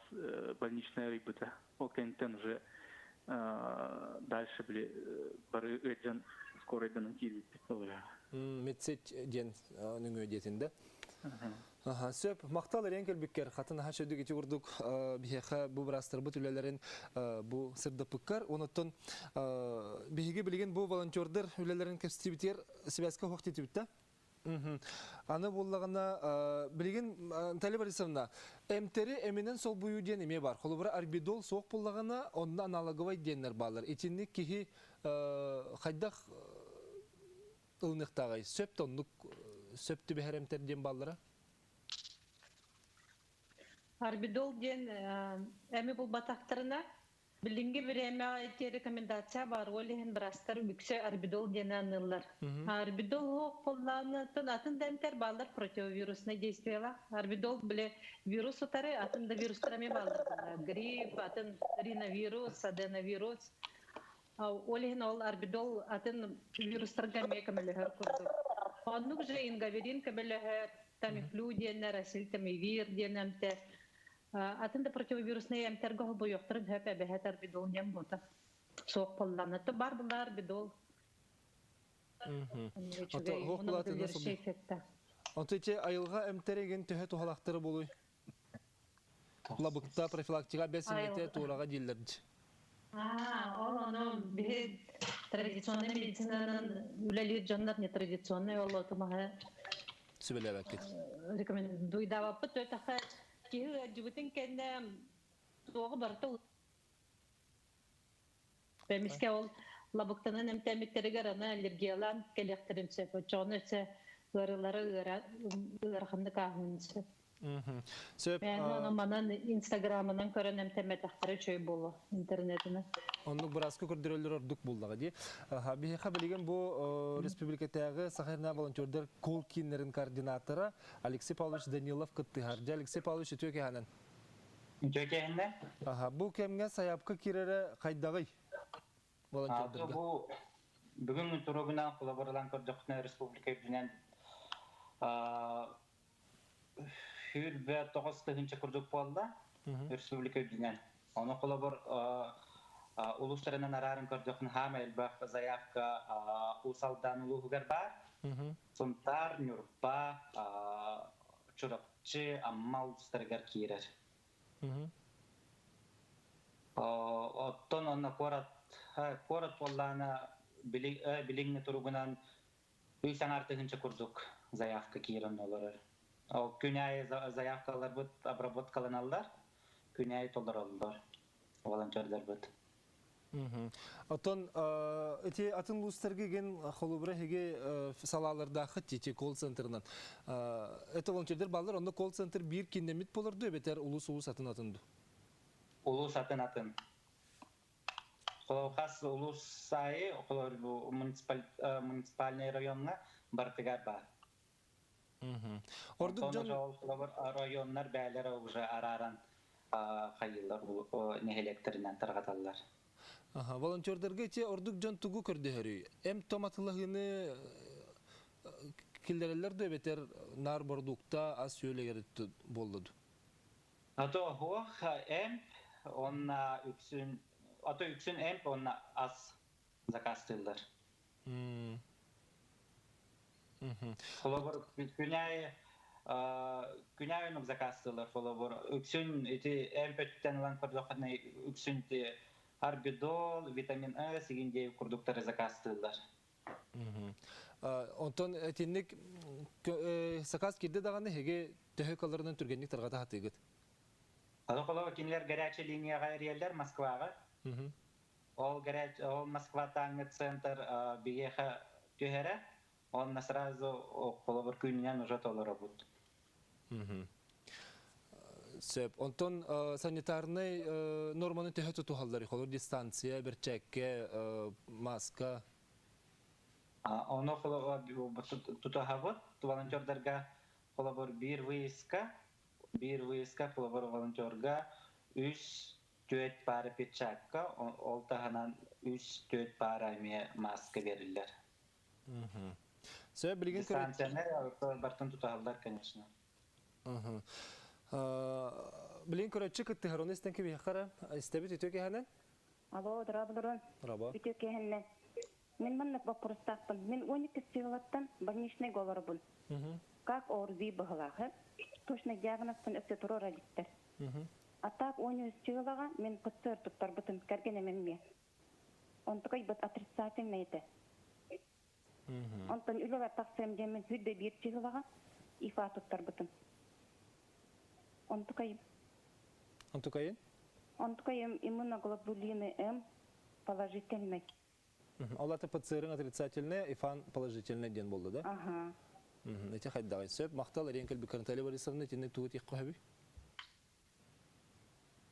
больничная рыбыта. Ол кенттен уже дальше биле бары эджен скорыйдан килип болду.
Медсет ден нүңө детинде. Сөп мактал реңкел биккер хатын хашөдүк ити урдук бихеха бу брастар бу түлелерин бу сырдыпкар онотон биһиге билген бу волонтердер үлелерин кестибитер связка хоктитибитте. Аны буллагына билген Наталья Борисовна эмтери эминен солбуюу ден эме бар. Холубра арбидол соок буллагына онда аналоговый деннер балар. Итинник кихи хайдах ылныктагай сөп тоннук сөптү бехеремтер ден баллара.
Арбидол ден эми бул батактарына билинге время эти рекомендация бар. Олеген брастар бүксө арбидол ден анылар. Арбидол колланатын атын дентер балдар противовирусный действиялар. Арбидол биле вирус утары атын да вирустарами балдар. Грипп, атын риновирус, аденовирус. Олеген ол арбидол атын вирустарга мекамелер курду. Оннук же ингаверин кабелер тамифлу денер, асилтамивир денемте. Атын да противовирусный эмтерге буйоктырын хөп эбехет арбидол дем бота. Соқ полланаты бар булар арбидол.
Онтече айылга эмтереген төһө тухалактары болуй. Лабыкта профилактика бессимптомный турага дилерди.
Оно бе традиционная медицина үлелер жандар не традиционная олотумага.
Сүбелебекет.
Рекомендую давап төтаха ки жибутин кенде тоғы барты. Бемиске ол лабыктанын эмтемиттеригер аны аллергиялан келектеринсе, чонысе ырылары ыраханды кахынсы. Ben onun manın Instagram'ından körün emtemetahtarı çöy bolu internetine.
Onu birazcık kördürüller orduk buldu diye. Bir haberliğin bu Respublika'daki SAHA volonterder КОЛЛ-КИИННЕРИН koordinatora АЛЕКСЕЙ Pavlovich Данилов кыттыхаржы. АЛЕКСЕЙ Pavlovich Türkiye'nin.
Türkiye'nin?
Bu kemge sayapkı kirere kaydağı volonterderge.
Bu bugün turuguna kolaboralan kordokna Respublika'nın Hür ve toğuz kıhınca kurduk boldu Respublika Ödünen. Onu kolabor uluslarının ararın kurdukun ham elbaq zayafka usaldan uluğugar var. Sontar, nürpa, çurapçı, ammal uluslarıgar kirer. Otton onu korat bollana bilingi turugunan uysan artığınca kurduk zayafka kiren olur. O güney zayafkalar bud обработкаланалар, güney tolar oldular. Volonterler bud.
Oton eti atın lustarga gen holubra hege salalarda xıtti call center'dan. Eti volonterler ballar onda call center bir kindemit bolurdu beter ulus atın atındı.
Ulus atın. Xas ulus sayı okulur bu municipalny rayonuna bartigar bar. Ordukcan rayonlar bəylər уже araran qayıllar bu nehelekterinden tarqatallar.
Volonterlerge eti ordukcan tugu kördeheri. Em tomatlığını kildereler de beter nar bordukta az söyleger boldu.
Ato ho em onna üksün em onna az zakastıllar. Kolabor günayınık zakastılır kolabor. Üksün eti empötten olan kordokatna üksün te арбидол, витамин Э сигиндей курдуктары закастылар.
Онтон этинник заказ кирде даганы хеге төһө каларынан түргенник таргата хатыгыт.
Алоколо кинлер горячая линияга ириелер Москвага. Ол Москва таңы центр биеха төһөрө. Он сразу около күннен уже толы работает.
Сөп, онтон санитарный норманы төһө тутухаллары, холор дистанция, бер чекке, маска.
Оно тутахавот волонтердарга холобор бир выиска холобор волонтерга 3-4 пара печатка, ол таханан 3-4 пара маска берилер.
Сөп, билген
дистанцияны бартын тутахалдар, конечно.
Билин көрөтчү кыттыгарын эстенки бияқара истебит үтөке ханан?
Алло, дырабылырын.
Раба.
Үтөке ханан. Мен маннак вопростақпын. Мен 12 силаттан больничный говорбын. Как орзи бахлахы? Точно диагнозтан өсөтөрө радиктер. А так 10 силага мен ПЦР туттар бутын кергенемен ме. Он такой бут отрицательный это. Он тон үлөгө таксем демен хүддө бир силага ифа туттар бутын. Он такой иммуноглобулины М положительный.
Аллата ПЦР отрицательный, ИФАН положительный ден болды, да?
Ага.
Эти хайдагы сөп, мактал Ренкел Бекарнаталья Борисовна тенне туут иккахаби?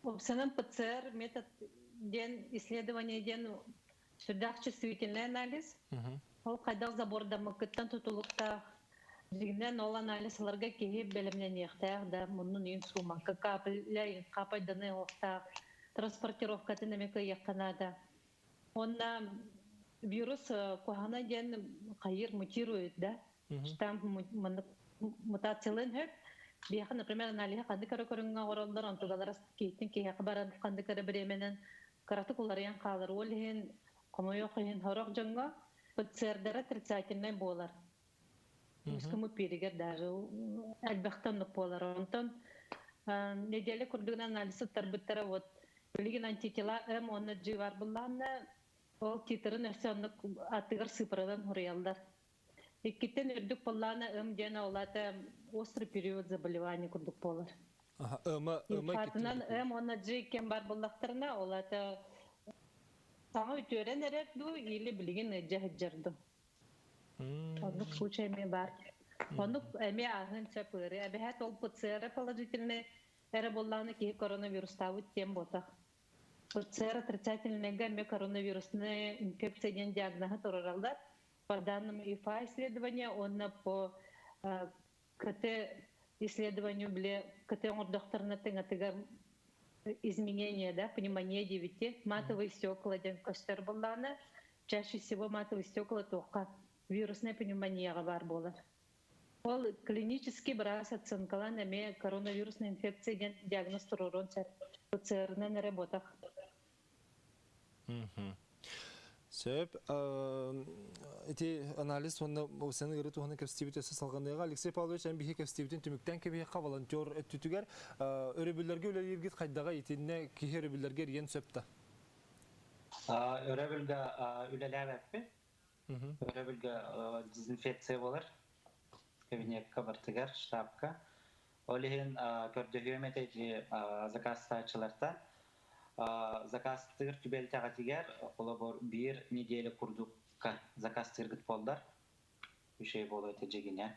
Опционом ПЦР метод ден исследования ден чувствительный анализ. Ол кайдак заборда мыкыттан тутулукта дигинен ол анализларга киһи белемнен яхтаах да мунун ин суманка капайданы охта транспортировка тенемеке яканада. Онна вирус кохана ден кайыр мутирует, да? Штамм мутациялын хөп. Бияха, например, анализа канды кара көрүнгөн оролдор антугалар кейтин киһи баран канды кара беременен караты куларыян калыр. Ол хин комойок хин хорок жонго ПЦР-дер отрицательный болар. Ускому перегер даже әлбәхтан болар. Онтон неделе курдуган анализы тарбыттара вот билген антитела М оны живар булланна ол титрын өсөннүк атыгыр сыпырыдан хуриялдар. Иккиттен үрдүк буллана М жана олата острый период заболевания курдук болар. Фатынан М оны жикен бар буллактарына олата саңа үтөрен эрерду или билген жахыджырды. Он случаями бар. Он эми ахын чапыры. Абихат ол ПЦР положительный эреболланы ки коронавирус тавыт тем ботах. ПЦР отрицательный гамме коронавирусный инфекция диагноза туралдар. По данным ИФА исследования, он по КТ исследованию КТ доктора тыгар изменения, да, пневмония 9, матовые стекла, костер болланы, чаще всего матовые стекла только вирусная пневмония бар болар. Ол клинический брас оценкалан эме коронавирусная инфекция диагноз турурон ПЦР-нен работах.
Сөп, эти анализ онна осыны гөрі туғаны кәпстебітесі салғандайға Алексей Павлович әмбихе кәпстебітін түміктен кәбеққа волонтер өттүтігер өребілерге өлелергет қайдаға етінне кейі өребілерге ерген сөпті?
Өребілге өлелер әппе, өребілге дезинфекция болар, кабинетка бартыгар, штабка. Олеген көрдігіме тәйті заказтайчылардан заказ-тыр түбел тағатигер олабор бір неделе курдукка заказ-тыргыт болдар. Үшей болу өте жегіне.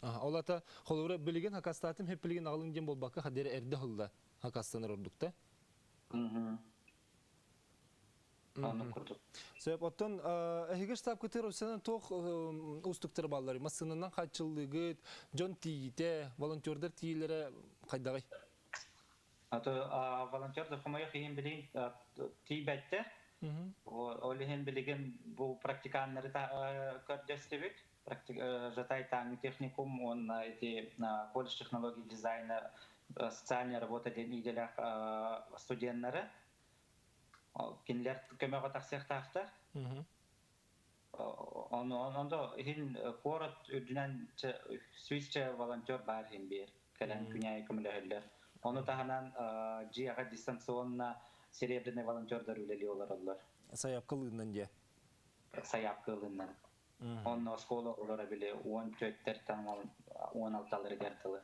Олата қолуыра білген хакастатым хеп білген ағылың ден болбаққа қадері әрді ғылда хакастаныр ордукта?
Аны курдук.
Сөп, оттон әйгер штаб күтір өсенен тоқ ұстықтыр баллары. Масынынан ХААЧЧЫЛЛЫЫ, жон тиите, волонтердер тиелері қайдағай?
Волонтерді құмайық ең білейін тейбәтті. Олеген білеген бұл практиканлары көрдестебек. Жатай таңы техникум, он колледж технологий дизайна, социальная работа ден иделях студенттары. Кенлер көмеға тақсық тақтар. Онда ең қорыт үрдінен сөйсче волонтер бар ең бер. Кәлін күнәй көмілі өлдер. Оны тағынан жиаға дистанционна серебряный волонтердар үлели олар.
Саяп кылыннан де.
Саяп кылыннан. Онно школа олара биле 14-тен 16-алары гертылы.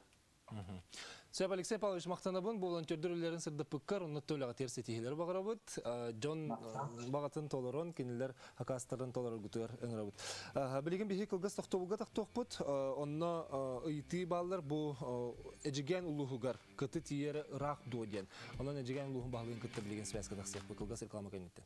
Сөп Алексей Павлович мақтанабын, бұл волонтердер үлерін сырды пыққар, ұнны төліға терсі тегелер бағырабыд. Джон бағатын толырын, кенелер хакастарын толыры күтер өңірабыд. Білеген бейхе кылғыз тоқтауға тақтоқпыд, онны ұйты балылар бұл әжіген ұлығығар, күті тиері ұрақ доден. Онын әжіген ұлығын бағылығын күтті білеген связка тақсық бұл кылғыз реклама кәнеттен.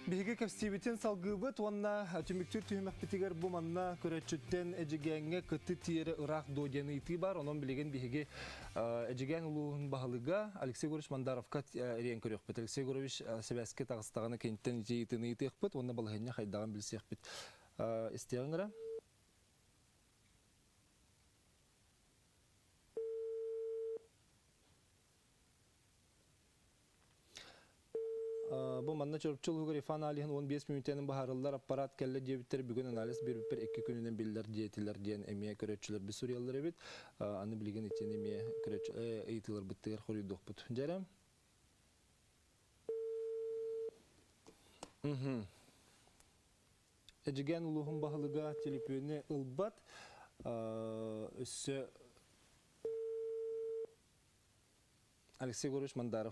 Биһиги кэпстибитин салгыбыт, онна түмүктүр түһүмәк битигер бу манна көрөчүттен эжигенге кытты тиери ырак додяны ити бар. Онон билеген биһиги эжиген улуун баһалыга Алексей Григорьевич Мандаровка эрен көрөкпүт. Алексей Григорьевич себәске тагыстаганы кенттен итини итекпит, онна балыгына хайдаган билсекпит. Истегенре bu manna çorpçul hugar ifan alihin 15 minutinin baharıllar apparat kelle diyebitleri bugün analiz bir 2 gününden biller diyetiler diyen emiye köröççüler bir Suriyeliler evet anı bilgin için emiye köröç eğitiler bittiler xori dokput jarem Ejgen uluhun bahalıga telefonu ılbat üssü Alexey Gorish Mandarov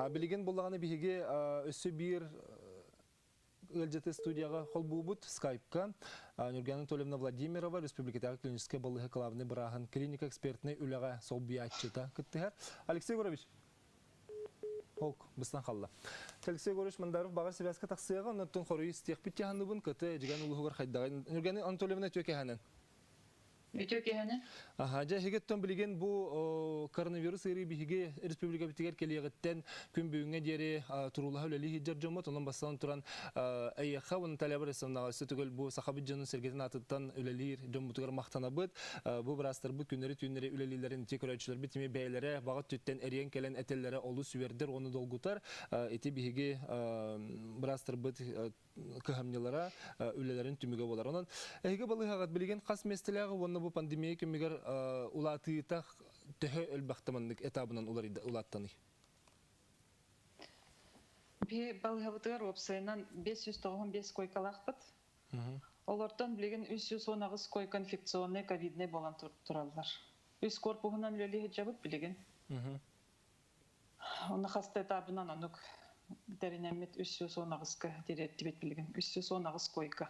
Bilgin bulağını bihiге össü bir ЛЖТ студияға холбубут СКАЙПка Нургана Анатольевна Владимирова Республикатағы клиническая БЛОК главный БРААХА КЛИНИКО-ЭКСПЕРТНАЙ үләгә солбуяаччыта кыттыгар. Алексей Горович. Холк, быстан қалла. Алексей Горович Мандаров бағар себәске тақсыяға, оннаттың қорui стеқ бітті бұн кыты жиган улығығар қайдағай. Нургана Анатольевна төке ханын. Жа хегеттен білген бұл коронавирус ері бігі республика бітігер келегеттен күн бүйінге дері тұрулаға өлелі хеджер жомат, онын бастан тұран әйеқа, оның талябыр есімнаға өсі түгіл бұл сақабыт жонын сергетін атыттан өлелер жомутығар мақтана бұд. Бұл бірастыр бұд күнері түйінері өлелілерін тек өрәтшілер бітіме бәйлері, бағыт түттен әрен келен әтелері олы süвердер, оны долгутар. Эти бігі бірастыр бұд көхамнелара өлелерін түміге болар. Онын әйге балығағат білген қас местіліғі, оны bu pandemiya kemigar ulatıyta töhö ölbaqtamandıq etapından ulattany.
Bir balığabıtgar opsayından 595 koykalaqpıt. Olordan bilegen 319 koyka infekционный ковидный болан turallar. Üç korpuğundan öyle hecabıt bilegen. Оны хasta этабынан анук дәринәмет 319 директивет билген 319 койка.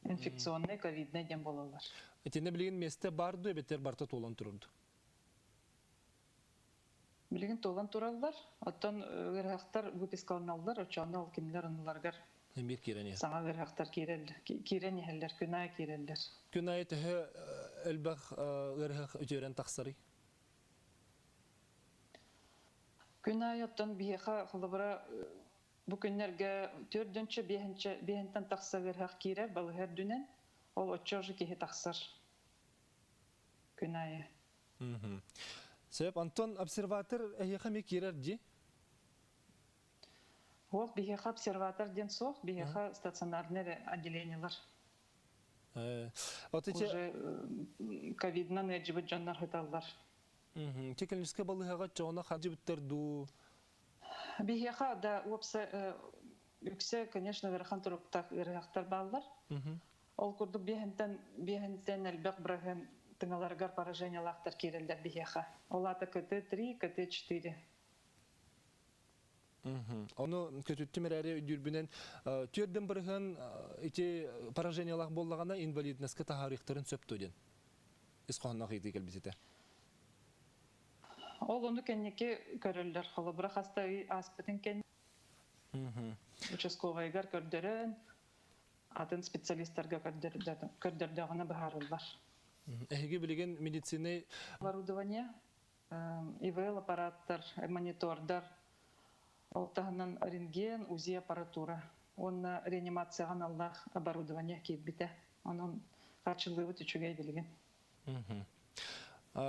Инфекционный ковидный дем болалар.
Этене билген месте барды бетер барта толан турды.
Билген толан тураллар. Оттан гырахтар выпискалналар, очанал кимлер аналаргар.
Эмир кирени.
Саңа гырахтар кирени хәлләр, күнә кирелләр.
Күнә тәһә элбах гырах үтәрен тахсары.
Күнә оттан биеха хылыбыра бу көннәргә 4нче 5нче тахса гырах кирер балыһар дүнән. Ол очожы кеһе тахсар. Күнә.
Себеп Антон обсерватор эһәме кирер ди.
Ол биеха обсерватор ден соқ, биеха стационарный отделениялар. Уже ковиднан эджибет жаннар хыталлар.
Клиническая балыһага чоғына хаджи биттерду.
Биеха да опса үксе, конечно, верхан туруктак верхактар баллар. Ол курдук бехентен элбек брахен тыңаларгар поражениялактар кирелдер биеха. Олата КТ-3, КТ-4.
Onu kötüttümерәре үдүрбүнен төрдөн бирген ити поражениялар боллагана инвалиднеске тарихтарын сөптөден. Исқанна хыйды келбите.
Ол ону кеннеке көрөлдөр холобра хастай аспытын кен. Участковыйгар көрдөрөн, атын специалисттарга көрдөрдөгөнө баһарылар.
Эге билген медицина
оборудование, ИВЛ аппараттар, монитордар, Олтаханан рентген, УЗИ аппаратура. Он на реанимацияған Аллах оборудование кейбіте. Onun ХААЧЧЫЛЛЫЫ түчүгей билген.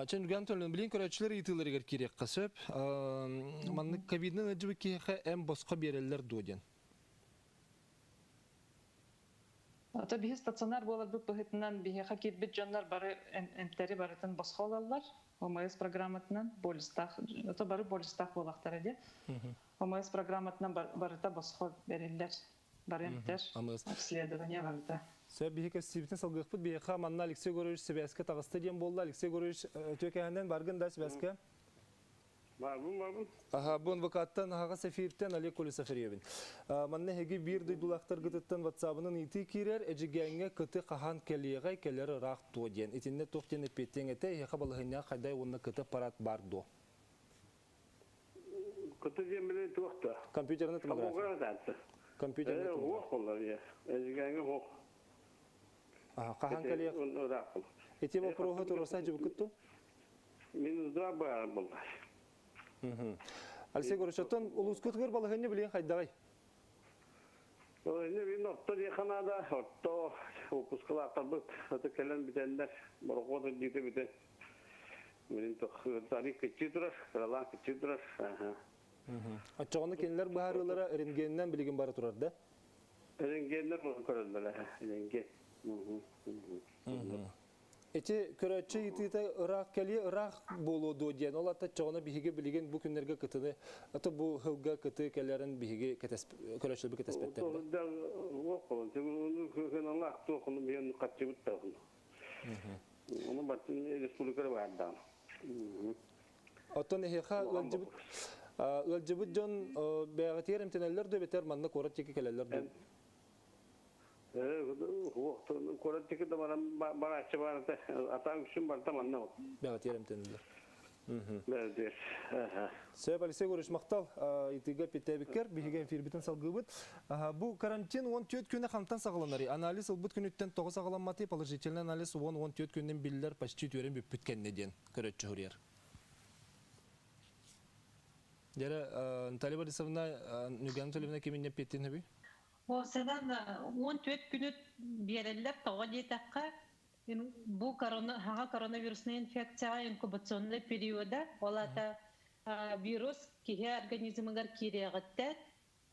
Чен Гантолин билин көрөчүлөр итилерге керек касып. Манны ковиднын эжибе кеха эм боско берелер доден.
Ата бии стационар болар бу пыгытынан бихеха кейбит жандар бары эмтери барытын боско алалар. ОМС программатынан болистах, ата бары болистах болактар эди. ОМС программатынан барыта босхо берилер. Баремтер, обследование барыта.
Сөп бихеке сибитин салгыкпыт бихеха манна Алексей Григорьевич Себеске тагысты дем болду. Алексей Григорьевич төкәһеннән баргын да Себеске.
Барбын.
Аха, бу адвокаттан хага сефиртен Олег Колесаферевин. Манна хеги бир дулактар гытыттан WhatsApp-ын ити кирер, эжигәнгә кыты кахан келегай келер рак тоден. Итинне токтен эпетеңете хеха балыгына кайдай онны кыты парат бардо.
Кыты демеле тохта.
Компьютерный томография. Компьютерный
томография. Эжигәнгә хок.
Кахан келег. Эти вопросы турыса жибкытту?
Минус 2 бар булды.
Алексей Григорьевичтан улускутгыр балыгыны билен кайдагай.
Oyunu bir nokta yakınada, orta opuskulakta bu, hatta kelen bitenler, borgoda gitti biten. Benim tarih küçüktür, kralan küçüktür.
Açığını kendiler baharılara rengeninden bilgin barı turar da?
Rengenler mi körüldüler? Rengen.
Eti köröçü yitite Irak keliye Irak bolu diyen ola ta çoğuna bihige bilgin bu günlerge kıtını ata bu hılga kıtı kellerin bihige köröçü bir ketespetler.
O da o çünkü Allah tohunu bir yanı kaçı bitti onu. Onu batın Respublika'da vardı.
Ata neheha öljibut jon beğatiyerim teneller de beter manna korat çeki kelleller de.
Koratçıkı da bana açı vardı. Atan kuşum vardı ama ne oldu?
Evet, yerim tendiler.
Evet.
Sebep Alexey Gorish maktal itiga pitebiker bihigen firbitin salgıbıt. Bu karantin 14 güne hamtan sağlanır. Analiz olbut günütten toğu sağlanmatı положительный analiz 14 günden biller почти törün bütken neden körötçü huryer. Dere Наталья Борисовна Нуган Анатольевна kimin yapettin abi?
O sedan 14 günü beriller tağı diyetekka bu koronavirusna infektsiya inkubasyonlu perioda olata virus kihe organizmgar kireğitte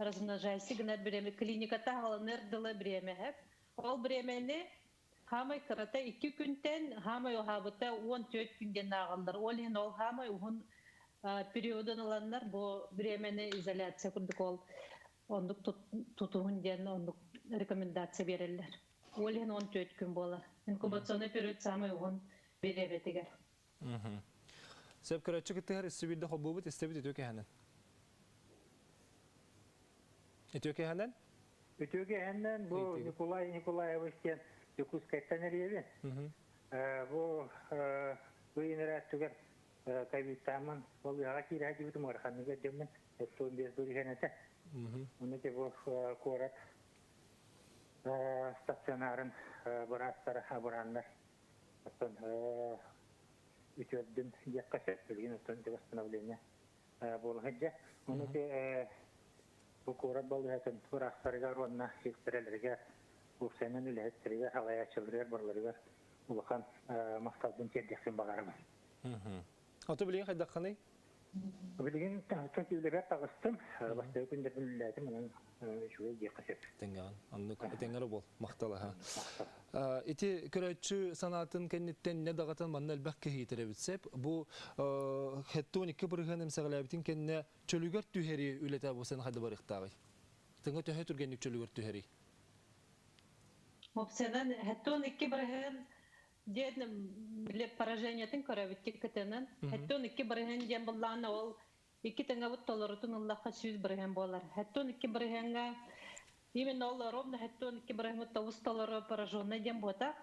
размножайся гнат бреме клиниката халанер дылы бреме hep ol bremeni hamay karata 2 günden hamay ohabıta 14 günden ağılır ol hamay uhun periyodun alanlar bu bremeni izolasiya kurduk ol onduk tutuğun den onduk rekomendasiya verirler. Olhen 14 gün bolar. İnkubasyonu periyod samay uhun berebetiger.
Sebep köröçü gitti her istibilde hobubut istebit ediyor ki hemen. Этөке ханан?
Өтөге ханан бу Николай Николаевичтен Якутскайдан эребе. Бу быйныраттыгар кайбитаман бу яки бутум арханга деммен эстон без дуриханата. Уныте бу корат стационарын барастар хабарандар. Астон үтөддүн яккашат билген астон восстановление болгоджа. Уныте бу корат балыһатын барастарга ронна хистерелерге бу сенен үләттерге САЛАЯАЧЧЫЛЫыр барларга улахан макталдын тердексин багарам.
Аты билген кайдакканы?
Билген төнкүлөргө тагыстым. Башта күндө билдим, менен шуга яккашат.
Тенган, аны тенгере бол, мактала. Эти көрөчү санатын кеннеттен не дагатан манна элбекке хитеребитсеп, бу хеттоникке бирген эмсеглебитин кенне чөлүгөр түһери үлете болсен хады барыктагы. Теңге төһө түргенник чөлүгөр түһери.
Мопсенен хеттоникке бирген деднем биле поражениятын көрөбиттик кетенен. Хеттоникке бирген дем булланы ол iki теңге буттолорутун Аллахка сүз бирген болар. Хеттоникке биргенге именно ол ровно хеттоникке бирген тавустолору пораженный дем бота.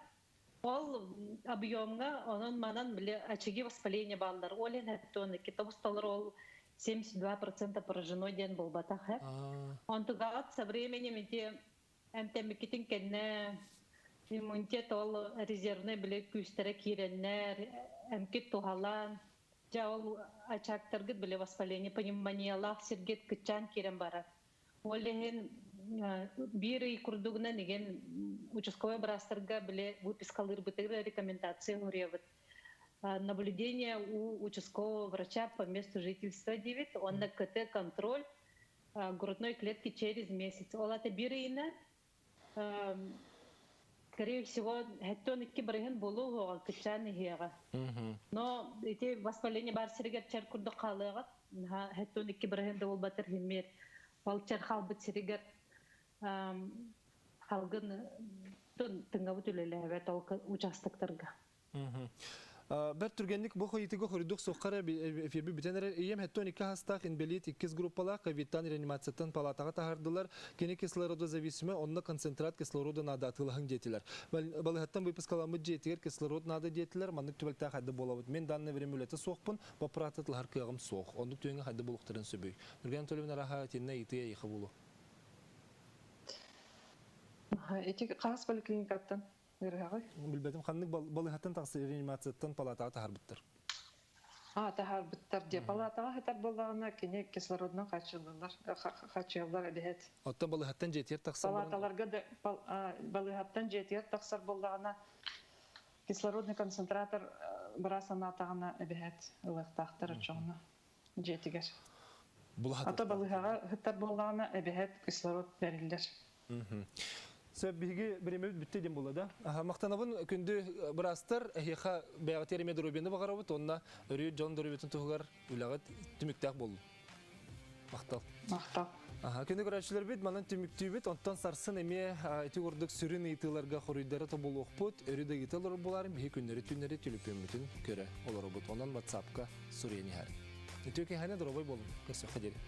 Ол объемга онун манан биле очаги воспаления балдар. Олен хеттоникке тавустолору ол 72% пораженой ден болбата хэп. Он тугат со временем эти эмтемикитин кенне иммунитет ол резервный биле күстере киреннер, эмкит тухалан, жаул очактаргыт биле воспаление, пневмониялах сергет кычан кирен бара. Олеген бири курдугна неген участковый брастарга биле выпискалыр бытыгы рекомендации уревыт. Наблюдение у участкового врача по месту жительства 9, он на КТ контроль грудной клетки через месяц. Олата бирина, скорее всего, хеттоникки бирген болу ол кычаны хега. Но эти воспаление бар сиригер чар курду калыгат, хеттоникки бирген де болбатыр химер. Ол чар халбыт сиригер халгын тыңгабыт үлелебет ол участоктарга.
Бер түргенник бу хойтыгы хордук соккара эфирби битенер эем хеттоникка хастак инбелит 2 группалар ковидтан реанимациядан палатага тахардылар. Кене кислорода зависимы, онна концентрат кислорода нада атылыгын жетилер. Балыхаттан выпускаламы жетигер кислород нада жетилер, мандык түбөлтө хады болобут. Мен данный время үлете сокпун, по пратытлар кыгым сок. Ондук төңө хады болуктарын сөбөй. Нурген төлөбүн раха тенне итие йыхы болу.
Эти кас поликлиникаттан
Билбетим ханнык балыхаттан тагсы реанимациядан палатага тахарбыттыр.
Тахарбыттар деп палатага хатар болгона кене кислороддон качылар бет.
Оттан балыхаттан жетер таксар.
Палаталарга да балыхаттан жетер таксар болгона кислородный концентратор брасана атагана бет ылыктактар чоңна жетигер. Ата балыхага хатар болгона бет кислород берилдер.
Сөббиги биремет бүтте дем болады. Мактанабын күндү брастар эхиха бягатер медробенде багарабыт, онна өрү жон дөрөбөтүн тугар улагат түмүктак болду. Мактал. Күндү көрөчүлөр бит манан түмүктүбүт, онтон сарсын эме эти урдук сүрүн ыйтыларга хорuyдары то болуокпут, өрүдө гиталар болар, би күндөрү түнөрү түлүпөмүтүн көрө олоробут. Онан WhatsApp-ка сурени хар. Этөке хана дробой болду. Көрсө хадери.